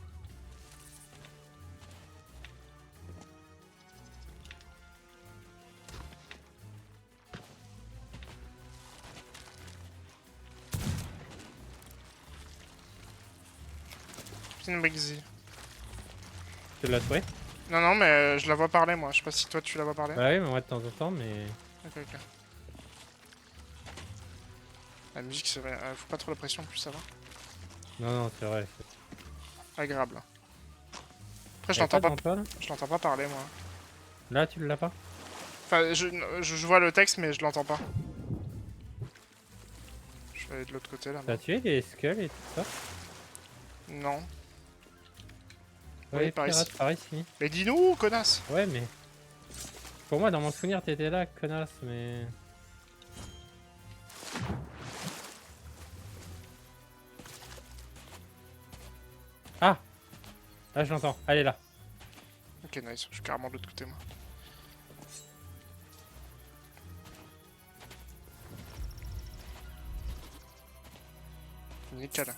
Speaker 1: Putain, Brixie.
Speaker 2: Tu l'as trouvé?
Speaker 1: Non, non, mais je la vois parler, moi. Je sais pas si toi tu la vois parler.
Speaker 2: Bah oui, mais moi de temps en temps, mais.
Speaker 1: Ok, ok. La musique, c'est vrai. Faut pas trop la pression, en plus, ça va.
Speaker 2: Non, non, c'est vrai.
Speaker 1: Agréable. Après, je
Speaker 2: Y'a
Speaker 1: l'entends
Speaker 2: pas
Speaker 1: pas,
Speaker 2: devant toi, là?
Speaker 1: je l'entends pas parler, moi.
Speaker 2: Là, tu l'as pas?
Speaker 1: Enfin, je vois le texte, mais je l'entends pas. Je vais aller de l'autre côté, là.
Speaker 2: T'as tué les skulls et tout ça?
Speaker 1: Non.
Speaker 2: Ouais,
Speaker 1: Oui, par
Speaker 2: pirate,
Speaker 1: ici.
Speaker 2: par ici.
Speaker 1: Mais dis-nous, connasse!
Speaker 2: Ouais, mais. Pour moi, dans mon souvenir, t'étais là, connasse, mais. Ah! Là, je l'entends. Elle est là.
Speaker 1: Ok, nice. Je suis carrément de l'autre côté, moi. Nickel.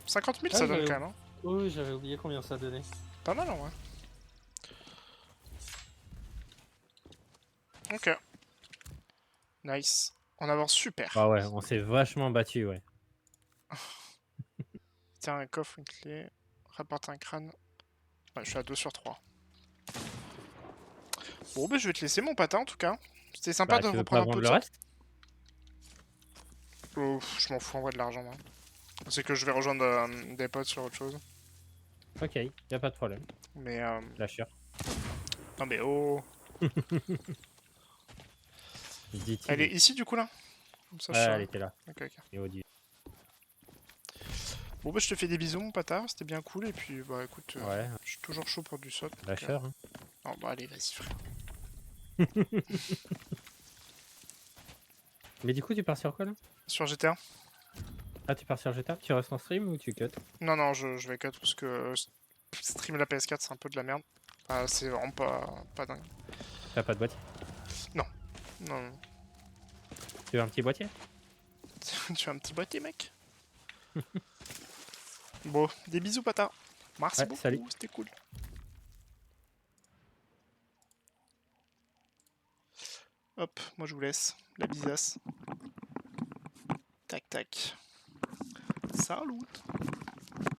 Speaker 1: 50 000, ça
Speaker 2: Ah,
Speaker 1: donne
Speaker 2: j'avais-
Speaker 1: quand même, hein.
Speaker 2: Oui, j'avais oublié combien ça donnait.
Speaker 1: Pas mal, en vrai. Ok. Nice. On avance super.
Speaker 2: Ah ouais, on s'est vachement battu, ouais.
Speaker 1: Tiens, un coffre, une clé. Rapporte un crâne. Ouais, je suis à 2 sur 3. Bon, bah, je vais te laisser, mon patin, en tout cas. C'était sympa
Speaker 2: Bah,
Speaker 1: de
Speaker 2: tu veux pas
Speaker 1: reprendre un peu
Speaker 2: vendre
Speaker 1: de
Speaker 2: le
Speaker 1: ça.
Speaker 2: reste?
Speaker 1: Oh, je m'en fous en vrai de l'argent, moi. C'est que je vais rejoindre des potes sur autre chose.
Speaker 2: Ok, y a pas de problème.
Speaker 1: Mais
Speaker 2: Lâcheur.
Speaker 1: non mais oh.
Speaker 2: Dit-il.
Speaker 1: Elle est ici du coup là. Comme ça,
Speaker 2: Ouais,
Speaker 1: je
Speaker 2: elle
Speaker 1: sais.
Speaker 2: était là.
Speaker 1: Ok, ok.
Speaker 2: Et Odi.
Speaker 1: Bon bah je te fais des bisous mon patard, c'était bien cool et puis bah écoute,
Speaker 2: Ouais,
Speaker 1: je suis toujours chaud pour du saut. donc,
Speaker 2: lâcheur. Hein.
Speaker 1: Oh bah allez vas-y frère.
Speaker 2: Mais du coup, tu pars sur quoi là?
Speaker 1: Sur GTA?
Speaker 2: Ah, tu pars sur GTA? Tu restes en stream ou tu cut?
Speaker 1: Non non je vais cut parce que streamer la PS4 c'est un peu de la merde. Ah, c'est vraiment pas dingue.
Speaker 2: T'as pas de boîtier?
Speaker 1: Non, non.
Speaker 2: Tu veux un petit boîtier?
Speaker 1: Tu as un petit boîtier mec. Bon, des bisous patard. Merci
Speaker 2: Ouais,
Speaker 1: beaucoup,
Speaker 2: salut.
Speaker 1: c'était cool. Hop, moi je vous laisse. La bisasse. Tac tac. Salut.